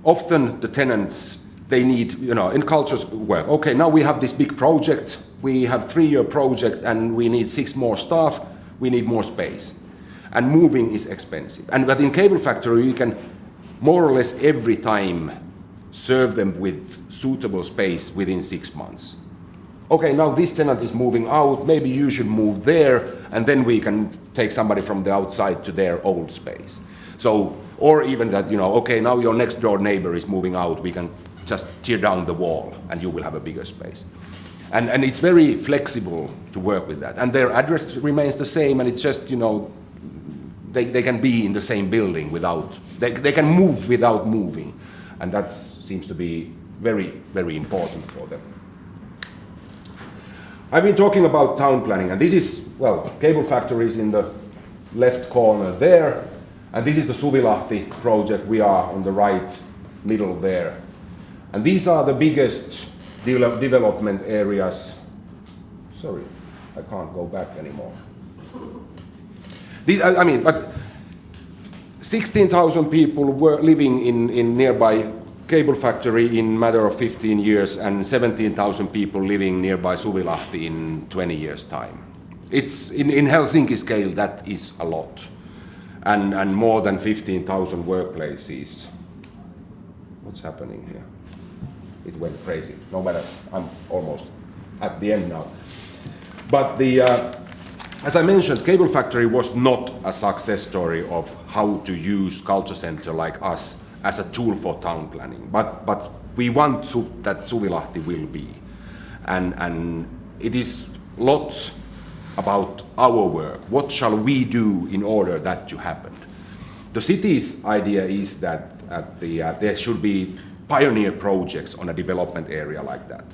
often the tenants, they need, in cultures work, okay, now we have this big project, we have 3-year project and we need 6 more staff, we need more space. And moving is expensive. But in cable factory, you can more or less every time serve them with suitable space within 6 months. Okay, now this tenant is moving out, maybe you should move there, and then we can take somebody from the outside to their old space. So, or even that, okay, now your next door neighbor is moving out, we can just tear down the wall and you will have a bigger space. And it's very flexible to work with that. And their address remains the same, and it's just, they can be in the same building without, they can move without moving. And that seems to be very, very important for them. I've been talking about town planning, and this is, cable factories in the left corner there. And this is the Suvilahti project. We are on the right middle there. And these are the biggest development areas. Sorry, I can't go back anymore. But 16,000 people were living in nearby cable factory in matter of 15 years and 17,000 people living nearby Suvilahti in 20 years' time. It's in Helsinki scale, that is a lot. And more than 15,000 workplaces. What's happening here? It went crazy. No matter, I'm almost at the end now. But as I mentioned, cable factory was not a success story of how to use culture center like us as a tool for town planning. But we want that Suvilahti will be. And it is lots about our work. What shall we do in order that to happen? The city's idea is that there should be pioneer projects on a development area like that.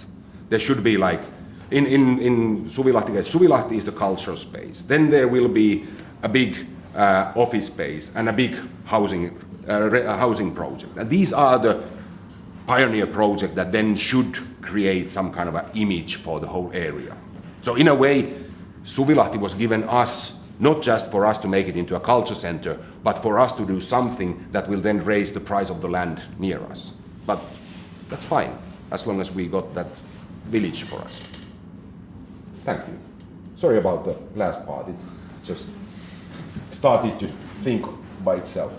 There should be like, in Suvilahti, Suvilahti is the cultural space. Then there will be a big office space and a big housing project. And these are the pioneer projects that then should create some kind of an image for the whole area. So in a way, Suvilahti was given us, not just for us to make it into a culture center, but for us to do something that will then raise the price of the land near us. But that's fine, as long as we got that village for us. Thank you. Sorry about the last part. just started to think by itself.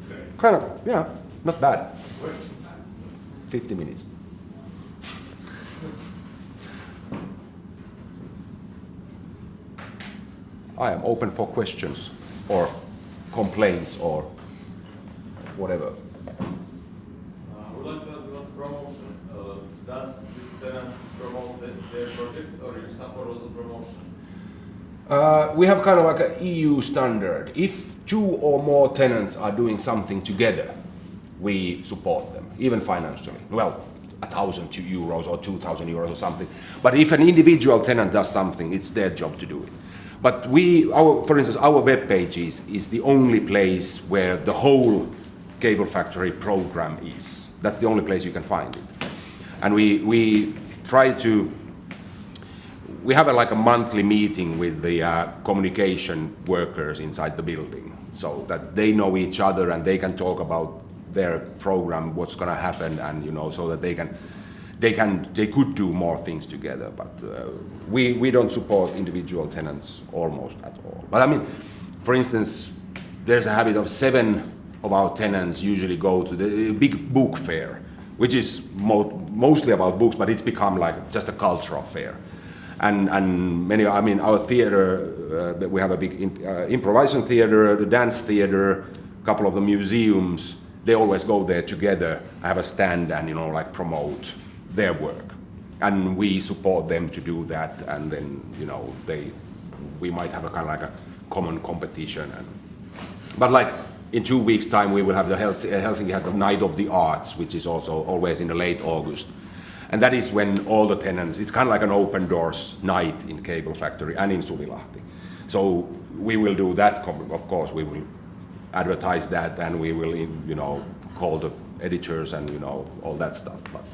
Okay. Kind of, yeah, not bad. 50 minutes. I am open for questions or complaints or whatever. I would like to ask about promotion. Does these tenants promote their projects or you support also promotion? We have kind of like an EU standard. If 2 or more tenants are doing something together, we support them, even financially. Well, 1,000 euros or 2,000 euros or something. But if an individual tenant does something, it's their job to do it. But for instance, our web pages is the only place where the whole cable factory program is. That's the only place you can find it. And we try to, we have like a monthly meeting with the communication workers inside the building, so that they know each other and they can talk about their program, what's going to happen, and so that they could do more things together. But we don't support individual tenants almost at all. But I mean, for instance, there's a habit of 7 of our tenants usually go to the big book fair, which is mostly about books, but it's become like just a cultural fair. And many, I mean, our theater, we have a big improvisation theater, the dance theater, a couple of the museums, they always go there together, have a stand and, like promote their work. And we support them to do that, and then, we might have a kind of like a common competition. But like in 2 weeks' time, we will have Helsinki has the Night of the Arts, which is also always in the late August. And that is when all the tenants, it's kind of like an open doors night in Cable Factory and in Suvilahti. So we will do that, of course, we will advertise that, and we will, call the editors and, all that stuff. But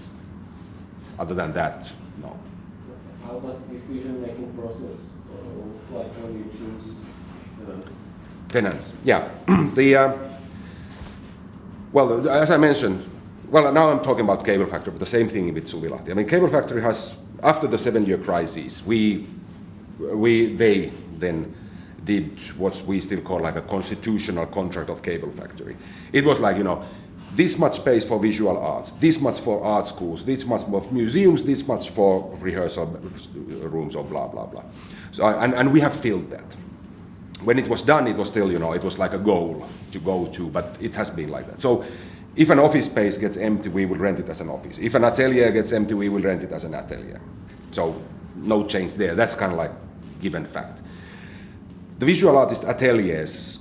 other than that, no. How does decision-making process look like when you choose tenants? Tenants, yeah. Well, as I mentioned, well, now I'm talking about Cable Factory, but the same thing with Suvilahti. I mean, Cable Factory has, after the 7-year crisis, they then did what we still call like a constitutional contract of Cable Factory. It was like, this much space for visual arts, this much for art schools, this much for museums, this much for rehearsal rooms, or blah, blah, blah. So, and we have filled that. When it was done, it was still, it was like a goal to go to, but it has been like that. So if an office space gets empty, we will rent it as an office. If an atelier gets empty, we will rent it as an atelier. So no change there. That's kind of like given fact. The visual artist ateliers,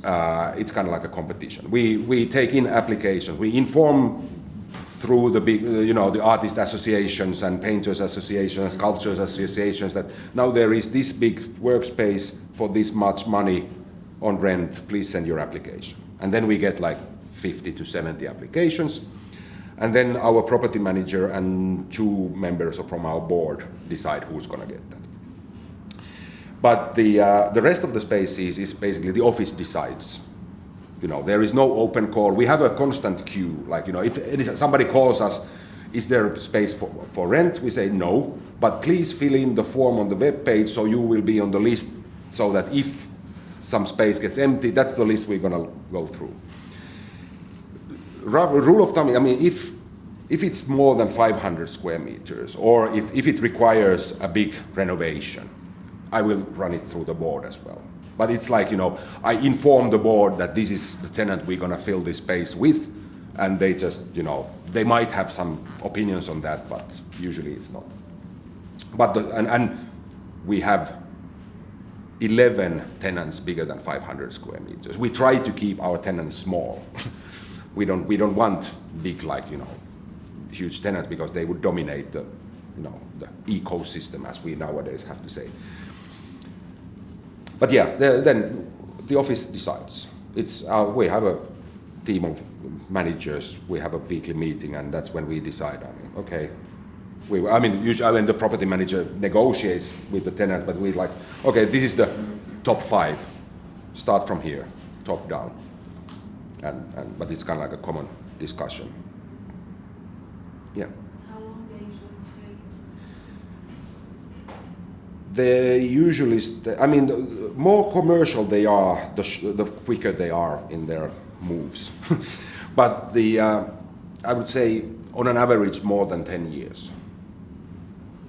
it's kind of like a competition. We take in applications. We inform through the big, the artist associations and painters associations, sculptors associations that now there is this big workspace for this much money on rent. Please send your application. And then we get like 50 to 70 applications. And then our property manager and 2 members from our board decide who's going to get that. But the rest of the spaces is basically the office decides. There is no open call. We have a constant queue. Like, if somebody calls us, is there space for rent? We say no, but please fill in the form on the web page so you will be on the list, so that if some space gets empty, that's the list we're going to go through. Rule of thumb, I mean, if it's more than 500 square meters, or if it requires a big renovation, I will run it through the board as well. But it's like, I inform the board that this is the tenant we're going to fill this space with, and they just, they might have some opinions on that, but usually it's not. But and we have 11 tenants bigger than 500 square meters. We try to keep our tenants small. We don't want big, like, huge tenants, because they would dominate the ecosystem, as we nowadays have to say. But yeah, then the office decides. We have a team of managers. We have a weekly meeting, and that's when we decide. Okay, usually when the property manager negotiates with the tenants, but we like, okay, this is the top 5. Start from here, top down. But it's kind of like a common discussion. Yeah. How long they usually stay? They usually, I mean, the more commercial they are, the quicker they are in their moves. But I would say, on an average, more than 10 years.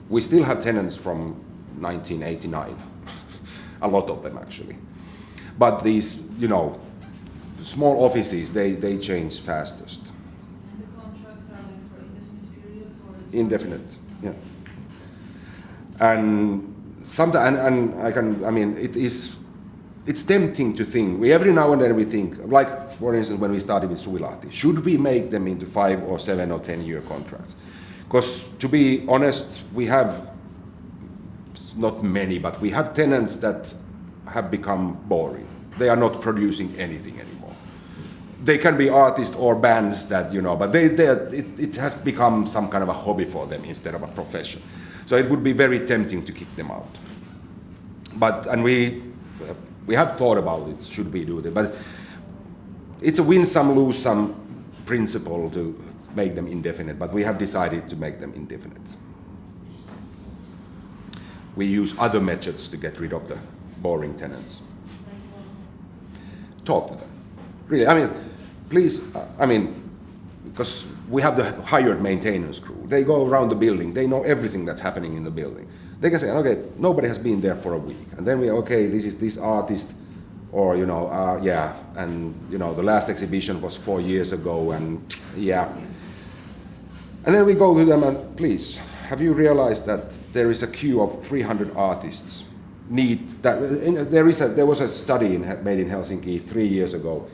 We still have tenants from 1989, a lot of them actually. But these, you know, small offices, they change fastest. And the contracts are like for indefinite period or? Indefinite, yeah. And sometimes, it's tempting to think. Every now and then we think, like for instance when we started with Suvilahti, should we make them into 5 or 7 or 10 year contracts? Because to be honest, we have, not many, but we have tenants that have become boring. They are not producing anything anymore. They can be artists or bands that, you know, but it has become some kind of a hobby for them instead of a profession. So it would be very tempting to kick them out. And we have thought about it, should we do that? But it's a win some, lose some principle to make them indefinite, but we have decided to make them indefinite. We use other methods to get rid of the boring tenants. Talk to them. Really, I mean, please, because we have the hired maintenance crew. They go around the building, they know everything that's happening in the building. They can say, okay, nobody has been there for a week. And then this is this artist, or, you know, yeah, and, you know, the last exhibition was 4 years ago, and yeah. And then we go to them and, please, have you realized that there is a queue of 300 artists there was a study made in Helsinki 3 years ago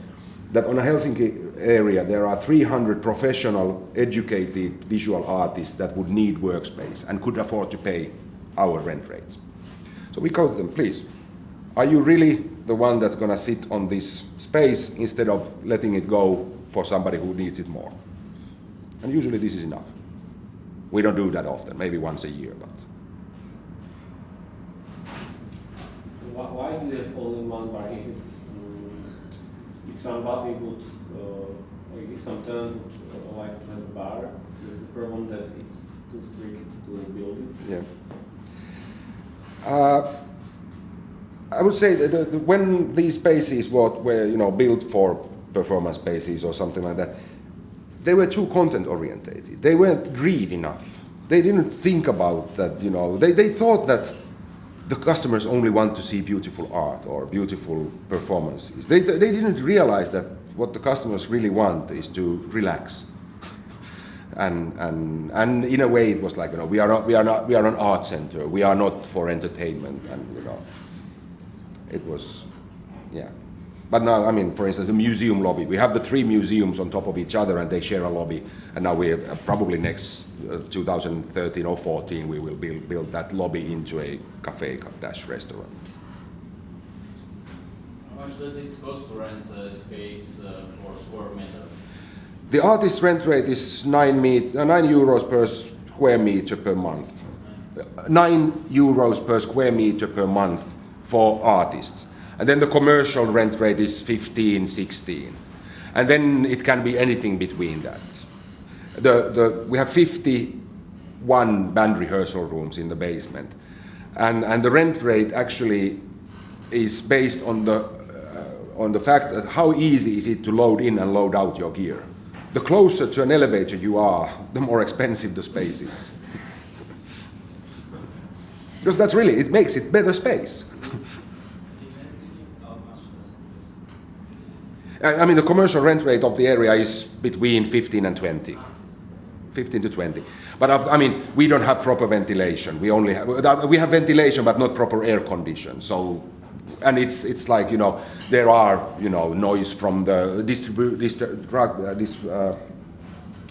that on a Helsinki area there are 300 professional, educated visual artists that would need workspace and could afford to pay our rent rates. So we go to them, please, are you really the one that's going to sit on this space instead of letting it go for somebody who needs it more? And usually this is enough. We don't do that often, maybe once a year, but. Why do you have only one bar? Is it if somebody would, like if some tenant would like to have a bar, is the problem that it's too strict to build it? Yeah. I would say that when these spaces were you know, built for performance spaces or something like that, they were too content orientated. They weren't greedy enough. They didn't think about that, you know, they thought that the customers only want to see beautiful art or beautiful performances. They didn't realize that what the customers really want is to relax. And in a way it was like, you know, we are an art center. We are not for entertainment, and, you know, it was, yeah. But now, I mean, for instance, the museum lobby. We have the 3 museums on top of each other, and they share a lobby. And now we have, probably next 2013 or 14, we will build that lobby into a cafe-restaurant. How much does it cost to rent a space for square meter? The artist rent rate is 9 euros per square meter per month. 9 euros per square meter per month for artists. And then the commercial rent rate is 15, 16. And then it can be anything between that. We have 51 band rehearsal rooms in the basement. And the rent rate actually is based on the fact that how easy is it to load in and load out your gear. The closer to an elevator you are, the more expensive the space is. Because that's really, it makes it better space. I mean, the commercial rent rate of the area is between 15 and 20. 15 to 20. But I mean, we don't have proper ventilation. We have ventilation, but not proper air condition. So, and it's like, you know, there are, you know, noise from the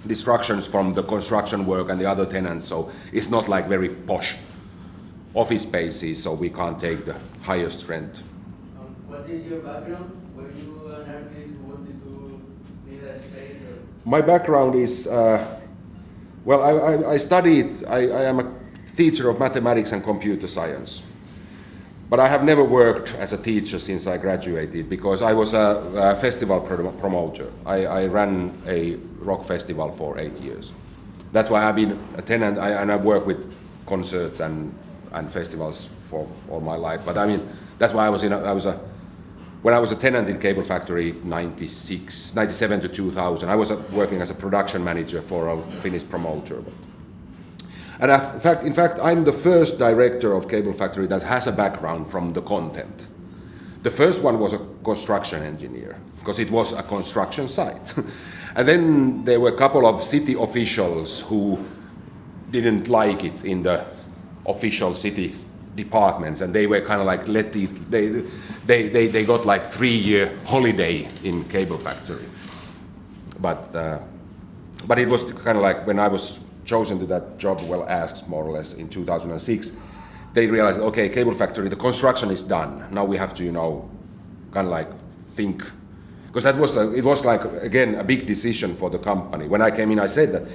destructions from the construction work and the other tenants. So it's not like very posh office spaces. So we can't take the highest rent. What is your background? Were you an artist who wanted to need a space? My background is, well, I studied, I am a teacher of mathematics and computer science. But I have never worked as a teacher since I graduated because I was a festival promoter. I ran a rock festival for 8 years. That's why I've been a tenant and I work with concerts and festivals for all my life. But I mean, that's why when I was a tenant in Cable Factory 97 to 2000, I was working as a production manager for a Finnish promoter. And in fact, I'm the first director of Cable Factory that has a background from the content. The first one was a construction engineer, because it was a construction site. And then there were a couple of city officials who didn't like it in the official city departments, and they were kind of like they got like 3-year holiday in Cable Factory. But it was kind of like when I was chosen to that job, well asked more or less in 2006, they realized, okay, Cable Factory, the construction is done. Now we have to, kind of like think, because it was like, again, a big decision for the company. When I came in, I said that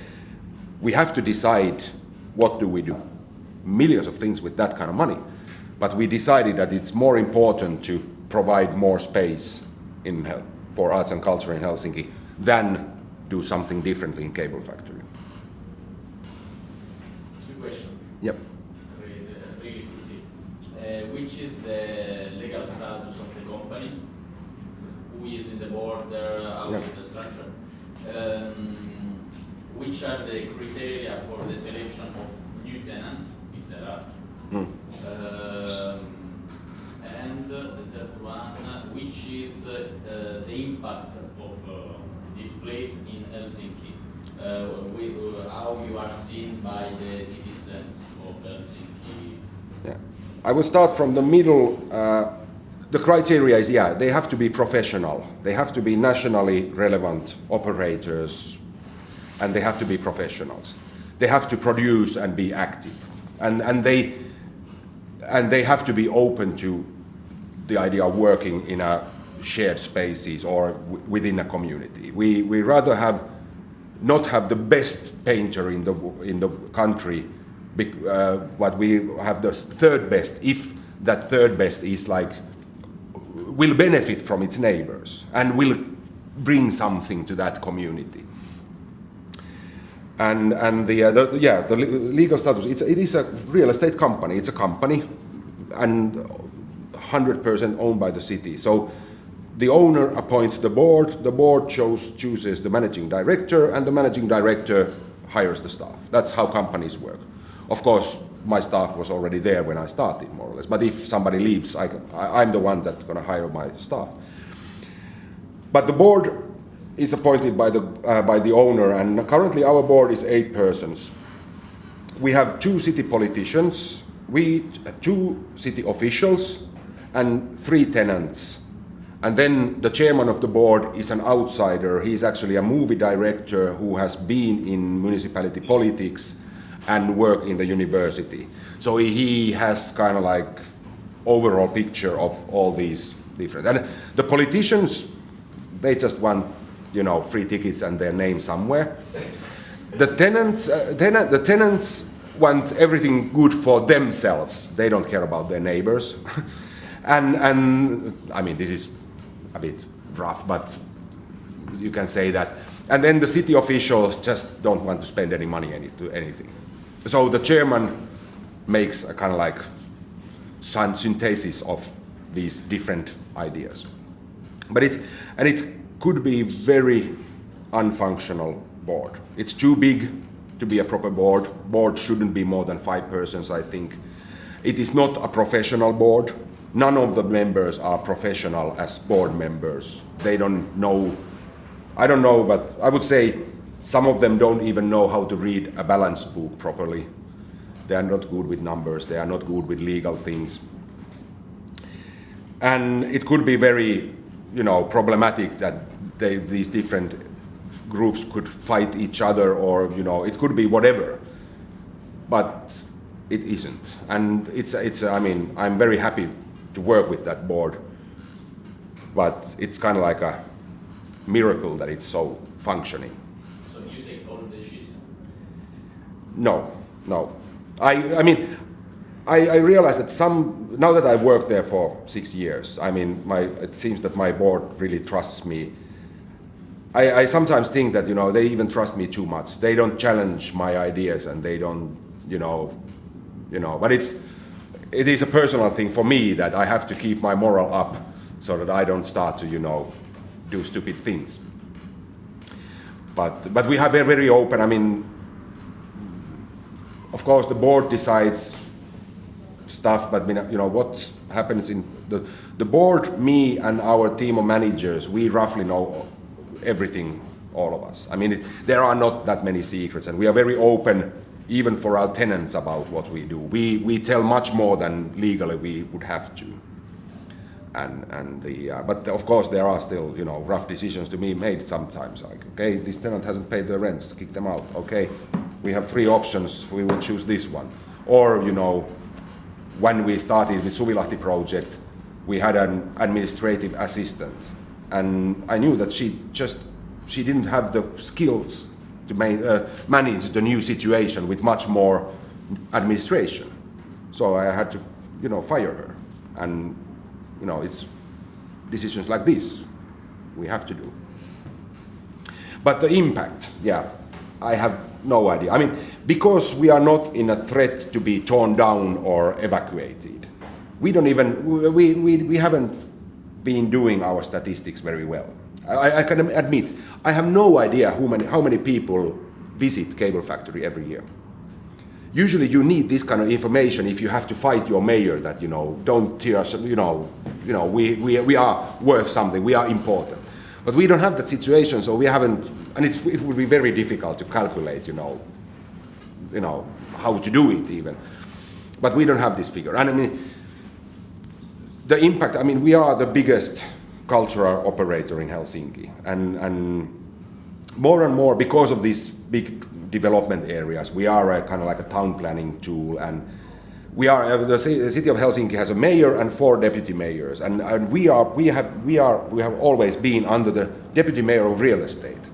we have to decide what do we do. Millions of things with that kind of money. But we decided that it's more important to provide more space for arts and culture in Helsinki than do something differently in Cable Factory. Two questions. Yep. Really quickly. Which is the legal status of the company? Who is in the board? How is the structure? Which are the criteria for the selection of new tenants, if there are? And the third one, which is the impact of this place in Helsinki? How you are seen by the citizens of Helsinki? Yeah, I will start from the middle. The criteria is, they have to be professional. They have to be nationally relevant operators, and they have to be professionals. They have to produce and be active, and they have to be open to the idea of working in a shared spaces or within a community. We rather not have the best painter in the country, but we have the third best, if that third best is like will benefit from its neighbors and will bring something to that community. And the legal status, it is a real estate company. It's a company and 100% owned by the city. So the owner appoints the board chooses the managing director, and the managing director hires the staff. That's how companies work. Of course, my staff was already there when I started, more or less. But if somebody leaves, I'm the one that's going to hire my staff. But the board is appointed by the owner, and currently our board is 8 persons. We have 2 city politicians, 2 city officials, and 3 tenants. And then the chairman of the board is an outsider. He's actually a movie director who has been in municipality politics and worked in the university. So he has kind of like overall picture of all these different. And the politicians, they just want, free tickets and their name somewhere. The tenants want everything good for themselves. They don't care about their neighbors. and I mean, this is a bit rough, but you can say that. And then the city officials just don't want to spend any money to anything. So the chairman makes a kind of like synthesis of these different ideas. But it could be very unfunctional board. It's too big to be a proper board. Board shouldn't be more than 5 persons, I think. It is not a professional board. None of the members are professional as board members. They don't know, I don't know, but I would say some of them don't even know how to read a balance book properly. They are not good with numbers. They are not good with legal things. And it could be very, problematic that these different groups could fight each other, or, it could be whatever. But it isn't. And I mean, I'm very happy to work with that board. But it's kind of like a miracle that it's so functioning. So you take all the decisions? No. I mean, I realize that now that I worked there for 6 years, I mean, it seems that my board really trusts me. I sometimes think that, they even trust me too much. They don't challenge my ideas, and they don't, but it is a personal thing for me that I have to keep my moral up so that I don't start to, do stupid things. But we have a very open, I mean, of course the board decides stuff, but what happens in the board, me and our team of managers, we roughly know everything, all of us. I mean, there are not that many secrets, and we are very open even for our tenants about what we do. We tell much more than legally we would have to. But of course there are still, rough decisions to be made sometimes. Like, okay, this tenant hasn't paid the rents, kick them out. Okay, we have 3 options, we will choose this one. Or, when we started with Suvilahti project, we had an administrative assistant, and I knew that she didn't have the skills to manage the new situation with much more administration. So I had to, fire her. And, it's decisions like this we have to do. But the impact, I have no idea. I mean, because we are not in a threat to be torn down or evacuated, we haven't been doing our statistics very well. I can admit, I have no idea how many people visit Cable Factory every year. Usually you need this kind of information if you have to fight your mayor that, don't tear us, we are worth something, we are important. But we don't have that situation, so we haven't, and it would be very difficult to calculate, how to do it even. But we don't have this figure. And I mean, the impact, I mean, we are the biggest cultural operator in Helsinki, and more because of these big development areas, we are a kind of like a town planning tool, and we are the city of Helsinki has a mayor and 4 deputy mayors, and we have always been under the deputy mayor of real estate,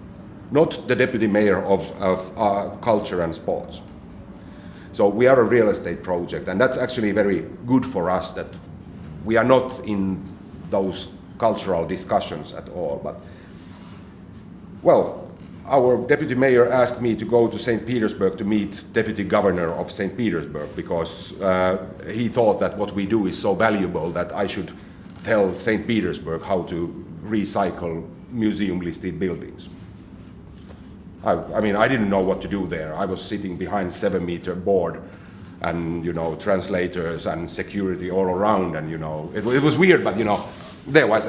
not the deputy mayor of culture and sports. So we are a real estate project, and that's actually very good for us that we are not in those cultural discussions at all. But well, our deputy mayor asked me to go to St. Petersburg to meet deputy governor of St. Petersburg because he thought that what we do is so valuable that I should tell St. Petersburg how to recycle museum-listed buildings. I mean, I didn't know what to do there. I was sitting behind 7-meter board and, translators and security all around, and, it was weird, but, there was,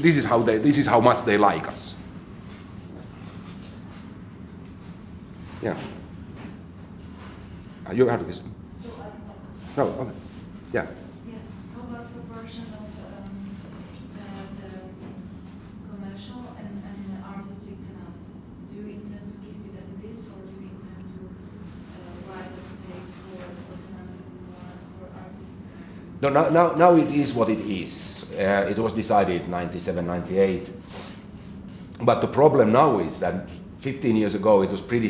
this is how much they like us. Yeah. You have this? No, okay. Yeah. Yeah. How about proportion of the commercial and the artistic tenants? Do you intend to keep it as it is, or do you intend to widen the space for tenants and more for artistic tenants? No, now it is what it is. It was decided 97, 98. But the problem now is that 15 years ago it was pretty,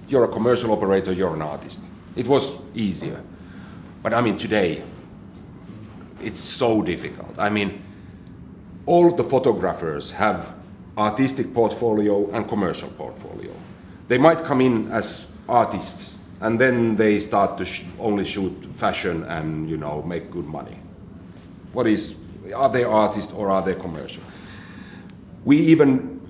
you're a commercial operator, you're an artist. It was easier. But I mean, today, it's so difficult. I mean, all the photographers have artistic portfolio and commercial portfolio. They might come in as artists, and then they start to only shoot fashion and, make good money. Are they artists or are they commercial? We even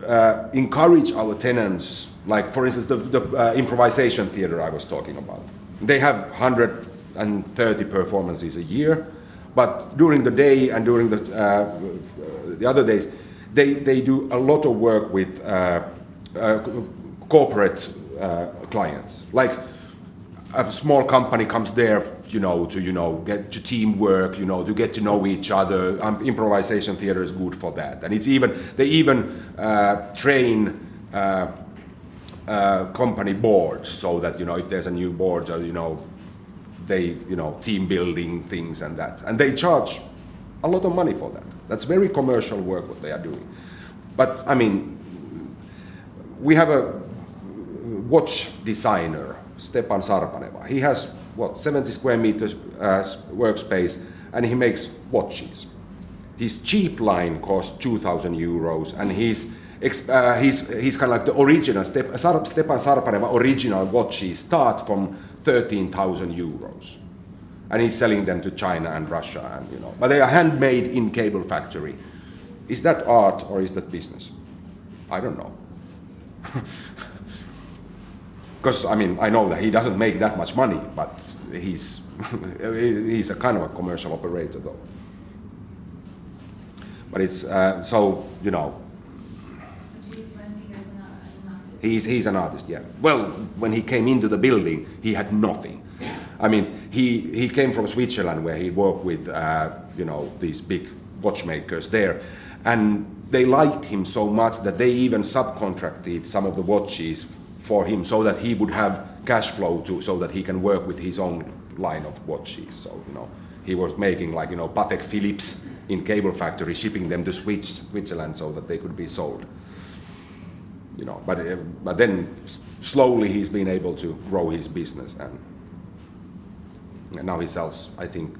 encourage our tenants, like for instance the improvisation theater I was talking about. They have 130 performances a year, but during the day and during the other days, they do a lot of work with corporate clients. Like a small company comes there, to get to teamwork, to get to know each other. Improvisation theater is good for that, and they even train company boards so that if there's a new board, they team building things and that, and they charge a lot of money for that. That's very commercial work what they are doing. But I mean, we have a watch designer, Stepan Sarpaneva. He has 70 square meters workspace, and he makes watches. His cheap line costs 2,000 euros, and he's kind of like the original Stepan Sarpaneva original watches start from 13,000 euros. and he's selling them to China and Russia, and but they are handmade in cable factory. Is that art or is that business? I don't know. Because I know that he doesn't make that much money, but he's he's a kind of a commercial operator though. But it's so But he's renting as an artist. he's an artist, yeah. Well, when he came into the building, he had nothing. He came from Switzerland where he worked with these big watchmakers there, and they liked him so much that they even subcontracted some of the watches for him so that he would have cash flow so that he can work with his own line of watches. So he was making Patek Philips in cable factory, shipping them to Switzerland so that they could be sold. But then slowly he's been able to grow his business, and now he sells, I think,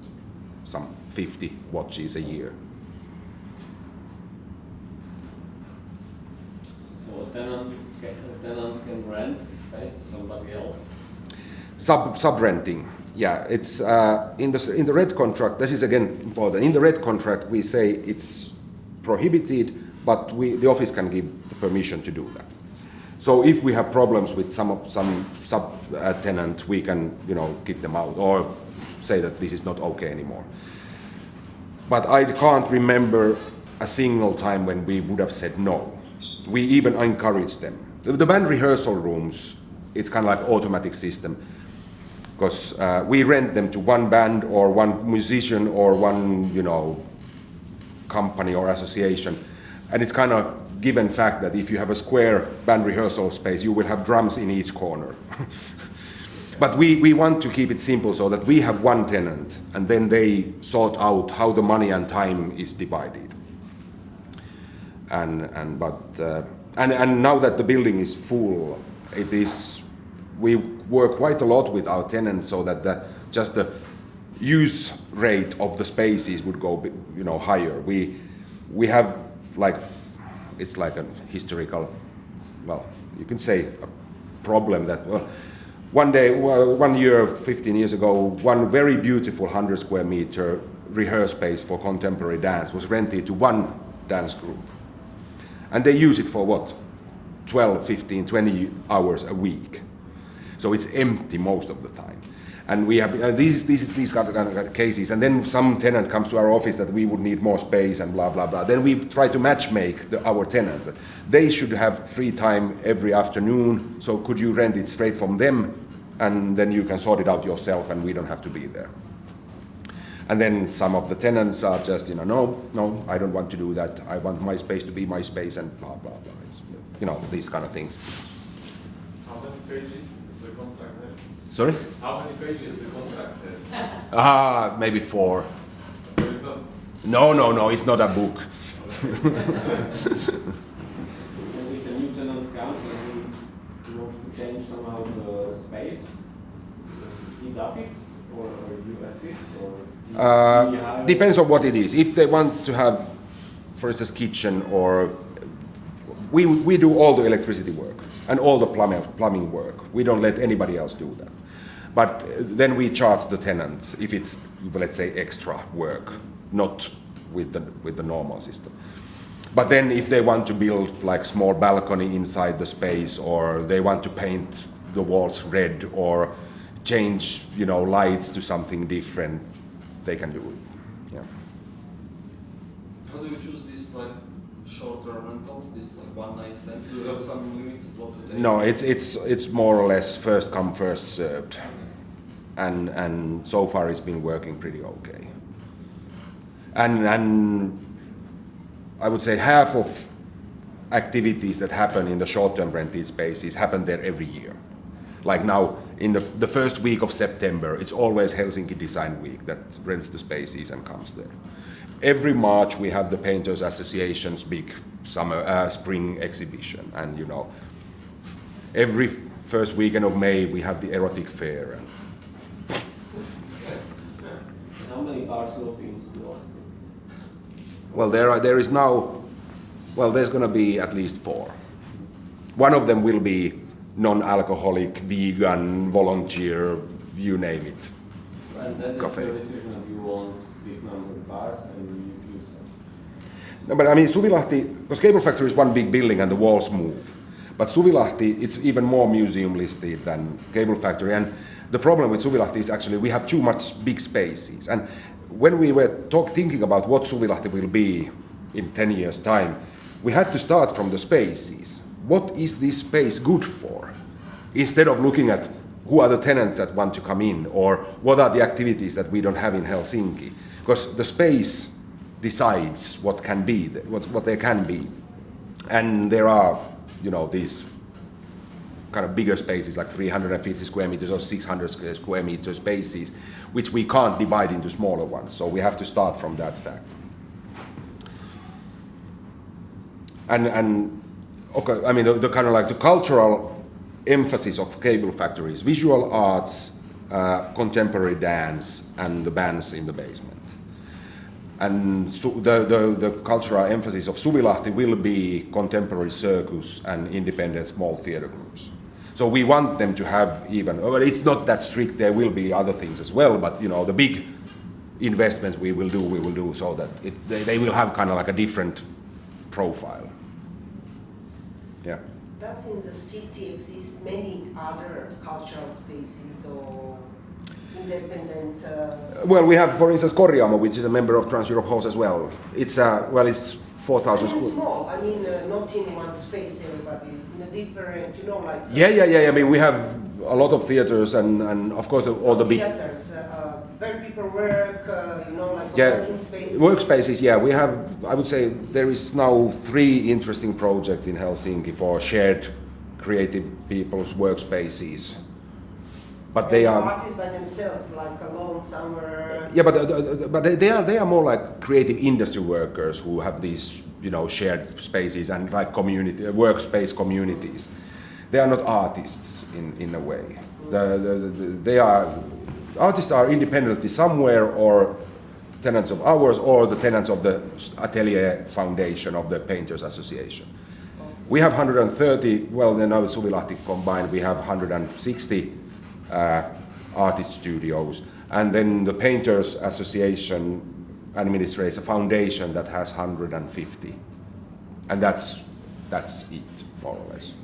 some 50 watches a year. So a tenant can rent space to somebody else? Sub-renting, yeah. It's in the red contract. This is again important. In the red contract, we say it's prohibited, but the office can give the permission to do that. So if we have problems with some sub-tenant, we can kick them out or say that this is not okay anymore. But I can't remember a single time when we would have said no. We even encourage them. The band rehearsal rooms, it's kind of like automatic system, because we rent them to one band or one musician or one company or association, and it's kind of given fact that if you have a square band rehearsal space, you will have drums in each corner. But we want to keep it simple so that we have one tenant, and then they sort out how the money and time is divided. And now that the building is full, we work quite a lot with our tenants so that just the use rate of the spaces would go higher. We have it's like a historical, you can say a problem that one year 15 years ago, one very beautiful 100 square meter rehearsal space for contemporary dance was rented to one dance group. And they use it for 12, 15, 20 hours a week. So it's empty most of the time. And we have these kind of cases. And then some tenant comes to our office that we would need more space and blah, blah, blah. Then we try to matchmake our tenants. They should have free time every afternoon. So could you rent it straight from them? And then you can sort it out yourself and we don't have to be there. And then some of the tenants are just, no, I don't want to do that. I want my space to be my space and blah, blah, blah. It's, these kind of things. How many pages the contract has? Sorry? How many pages the contract has? Maybe 4. So it's not... No, it's not a book. And if a new tenant comes and he wants to change somehow the space, he does it? Or you assist? Or depends on what it is. If they want to have, for instance, kitchen or we do all the electricity work and all the plumbing work. We don't let anybody else do that. But then we charge the tenant if it's, let's say, extra work, not with the normal system. But then if they want to build small balcony inside the space, or they want to paint the walls red or change lights to something different, they can do it. Yeah. How do you choose these short-term rentals? These one night stands? Do you have some limits? What to take? No, it's more or less first come first served, and so far it's been working pretty okay. And I would say half of activities that happen in the short-term rented spaces happen there every year. Like now, in the first week of September, it's always Helsinki Design Week that rents the spaces and comes there. Every March we have the Painters Association's big spring exhibition, and every first weekend of May we have the erotic fair. how many bars open do you want? Well, there is now, there's going to be at least 4. One of them will be non-alcoholic, vegan, volunteer, you name it. And then cafe. the decision that you want this number of bars and you use some. No, but I mean, Suvilahti, because Cable Factory is one big building and the walls move. But Suvilahti, it's even more museum listed than Cable Factory. And the problem with Suvilahti is actually we have too much big spaces. And when we were thinking about what Suvilahti will be in 10 years' time, we had to start from the spaces. What is this space good for? Instead of looking at who are the tenants that want to come in, or what are the activities that we don't have in Helsinki. Because the space decides what can be, what they can be. And there are, you know, these kind of bigger spaces like 350 square meters or 600 square meter spaces, which we can't divide into smaller ones. So we have to start from that fact. And okay, I mean, the kind of like the cultural emphasis of Cable Factory is visual arts, contemporary dance, and the bands in the basement. And so the cultural emphasis of Suvilahti will be contemporary circus and independent small theater groups. So we want them to have even, well, it's not that strict, there will be other things as well, but you know, the big investments we will do so that they will have kind of like a different profile. Yeah. Does in the city exist many other cultural spaces or independent? Well, we have, for instance, Korjaamo, which is a member of Trans-Europe House as well. It's well, it's 4,000 It's square. small. I mean, not in one space, everybody in a different, you know, like. Yeah. I mean, we have a lot of theaters and of course all the big theaters, where people work, you know, like yeah working space. workspaces. Yeah, we have. I would say there is now 3 interesting projects in Helsinki for shared creative people's workspaces. But they are artists by themselves, like alone somewhere. yeah, but they are more like creative industry workers who have these, you know, shared spaces and like community workspace communities. They are not artists in a way. They are artists are independently somewhere or tenants of ours or the tenants of the Atelier Foundation of the Painters Association. We have 130. Well, then now with Suvilahti combined, we have 160 artist studios, and then the Painters Association administrates a foundation that has 150, and that's it more or less.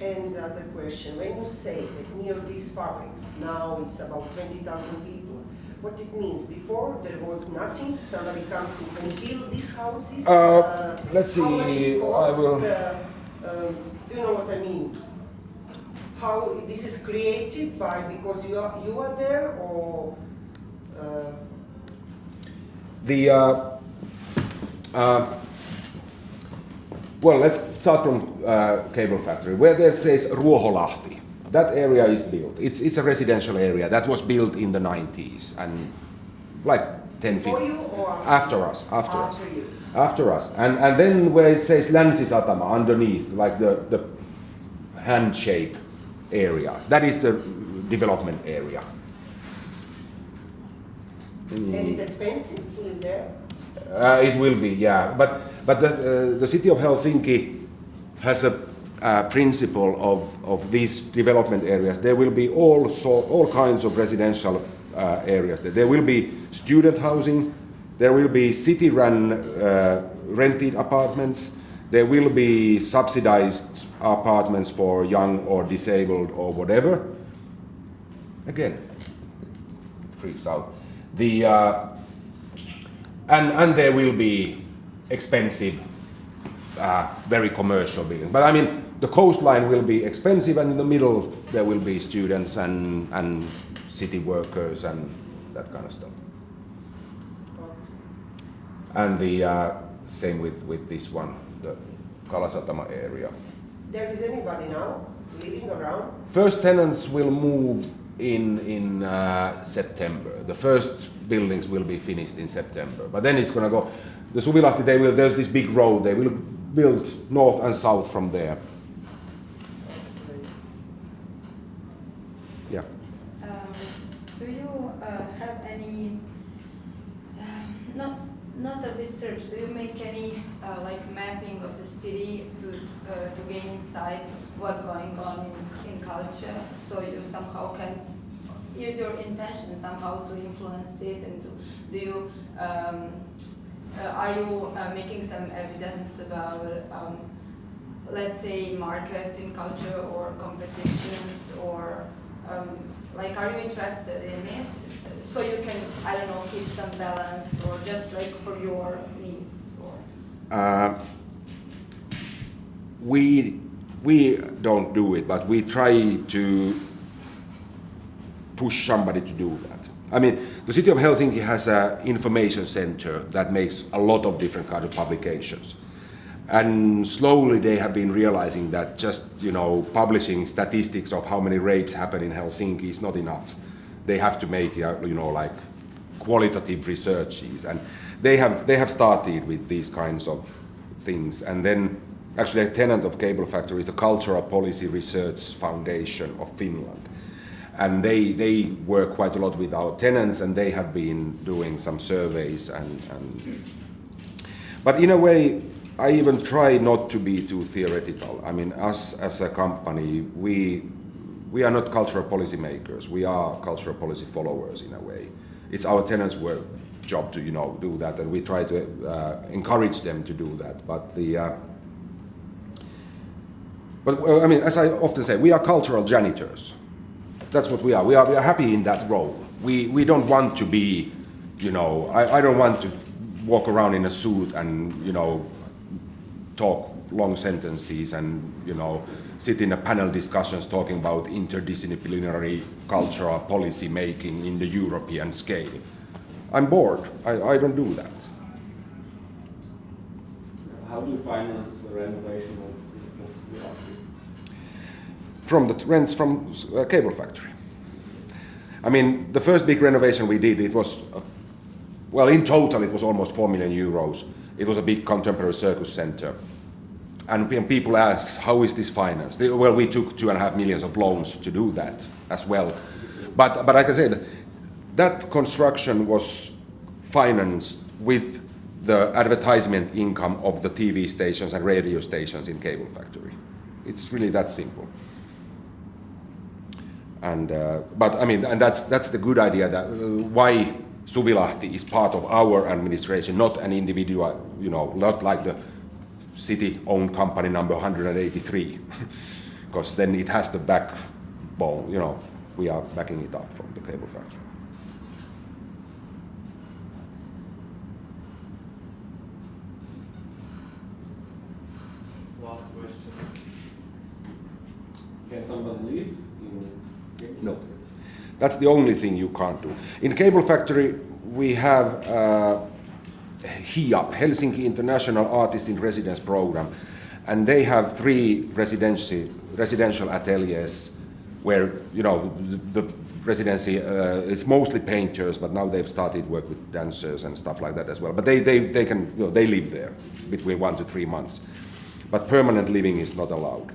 And the other question, when you say that near these fabrics, now it's about 20,000 people, what it means? Before there was nothing, somebody come to and build these houses? Let's see, How much it cost? I will. You know what I mean? How this is created by, because you are there, or well, let's start from Cable Factory, where there says Ruoholahti. That area is built. It's a residential area that was built in the 90s and like 10, 15. for you or After us. you? After us. And then where it says Länsi-Satama underneath, like the hand shape area. That is the development area. And it's expensive to live there? It will be, yeah. But the city of Helsinki has a principle of these development areas. There will be all kinds of residential areas. There will be student housing. There will be city-run rented apartments. There will be subsidized apartments for young or disabled or whatever. Again, it freaks out. And there will be expensive, very commercial buildings. But I mean, the coastline will be expensive, and in the middle there will be students and city workers and that kind of stuff. And the same with this one, the Kalasatama area. There is anybody now living around? First tenants will move in September. The first buildings will be finished in September. But then it's going to go. The Suvilahti, there's this big road. They will build north and south from there. Yeah. Do you have any, not a research, do you make any like mapping of the city to gain insight what's going on in culture, so you somehow can is your intention somehow to influence it, and do you are you making some evidence about let's say marketing culture or competitions, or like are you interested in it so you can, I don't know, keep some balance, or just like for your needs, or we don't do it, but we try to push somebody to do that. I mean, the city of Helsinki has an information center that makes a lot of different kinds of publications. And slowly they have been realizing that just, publishing statistics of how many rapes happen in Helsinki is not enough. They have to make, like qualitative researches. And they have started with these kinds of things. And then actually a tenant of Cable Factory is the Cultural Policy Research Foundation of Finland. And they work quite a lot with our tenants, and they have been doing some surveys. But in a way, I even try not to be too theoretical. I mean, us as a company, we are not cultural policy makers. We are cultural policy followers in a way. It's our tenants' job to do that, and we try to encourage them to do that. But I mean, as I often say, we are cultural janitors. That's what we are. We are happy in that role. We don't want to be, I don't want to walk around in a suit and, talk long sentences and, sit in a panel discussions talking about interdisciplinary cultural policy making in the European scale. I'm bored. I don't do that. How do you finance the renovation of the office? From the rents from Cable Factory. I mean, the first big renovation we did, it was, well, in total it was almost 4 million euros. It was a big contemporary circus center. And when people ask, how is this financed? Well, we took 2.5 million of loans to do that as well. But like I said, that construction was financed with the advertisement income of the TV stations and radio stations in Cable Factory. It's really that simple. But I mean, and that's the good idea that why Suvilahti is part of our administration, not an individual, not like the city-owned company number 183, because then it has the backbone. We are backing it up from the Cable Factory. Last question. Can somebody leave? No. That's the only thing you can't do. In Cable Factory, we have HIAP, Helsinki International Artist in Residence Program, and they have 3 residential ateliers where, the residency, it's mostly painters, but now they've started work with dancers and stuff like that as well. But they can, they live there between 1 to 3 months. But permanent living is not allowed.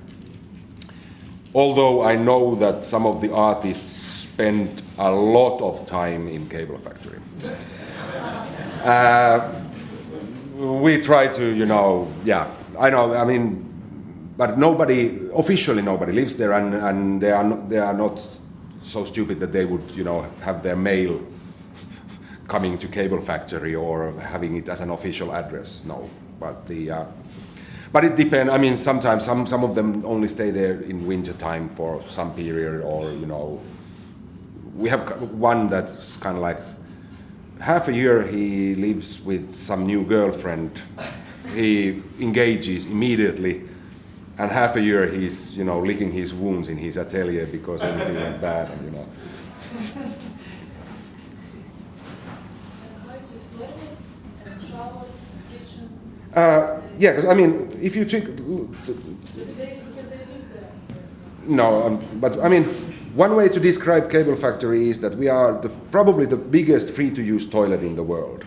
Although I know that some of the artists spend a lot of time in Cable Factory. We try to, I know, I mean, but officially nobody lives there, and they are not so stupid that they would, have their mail coming to Cable Factory or having it as an official address, no. But it depends. I mean, sometimes some of them only stay there in winter time for some period, or we have one that's kind of like half a year he lives with some new girlfriend. He engages immediately, and half a year he's licking his wounds in his atelier because everything went bad, and Toilets and showers, kitchen. Yeah, because I mean, if you take Because they live there. no, but I mean, one way to describe Cable Factory is that we are probably the biggest free-to-use toilet in the world.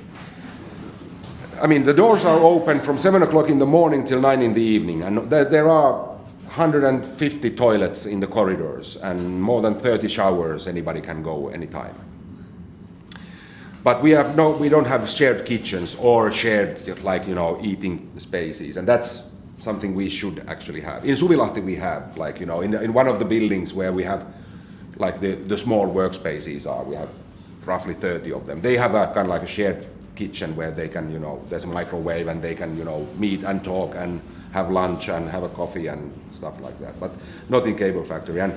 I mean, the doors are open from 7 o'clock in the morning till 9 in the evening, and there are 150 toilets in the corridors and more than 30 showers. Anybody can go anytime. But we don't have shared kitchens or shared eating spaces, and that's something we should actually have. In Suvilahti we have in one of the buildings where we have like the small workspaces are. We have roughly 30 of them. They have a kind of like a shared kitchen where they can, there's a microwave and they can, meet and talk and have lunch and have a coffee and stuff like that. But not in cable factory, and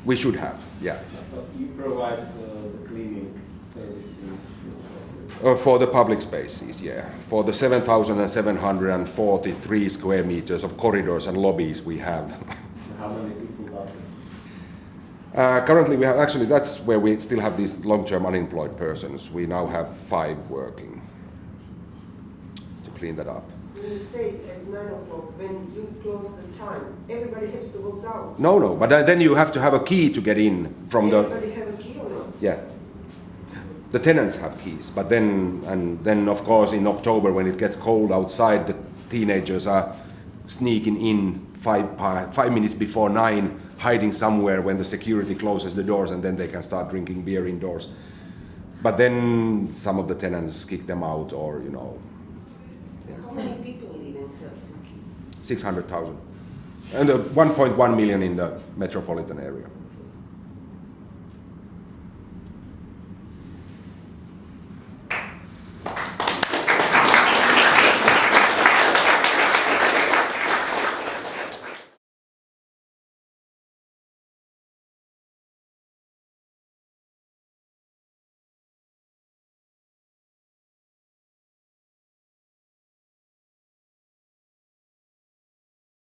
we should have, yeah. But you provide the cleaning service in For the public spaces, yeah. For the 7,743 square meters of corridors and lobbies we have. How many people are there? Currently, we have actually that's where we still have these long-term unemployed persons. We now have 5 working to clean that up. When you say at 9 o'clock, when you close the time, everybody has to go out. No, but then you have to have a key to get in from Everybody have a key or not? Yeah. The tenants have keys, but then of course in October when it gets cold outside, the teenagers are sneaking in 5 minutes before 9, hiding somewhere when the security closes the doors, and then they can start drinking beer indoors. But then some of the tenants kick them out, or How many people live in Helsinki? 600,000, and 1.1 million in the metropolitan area.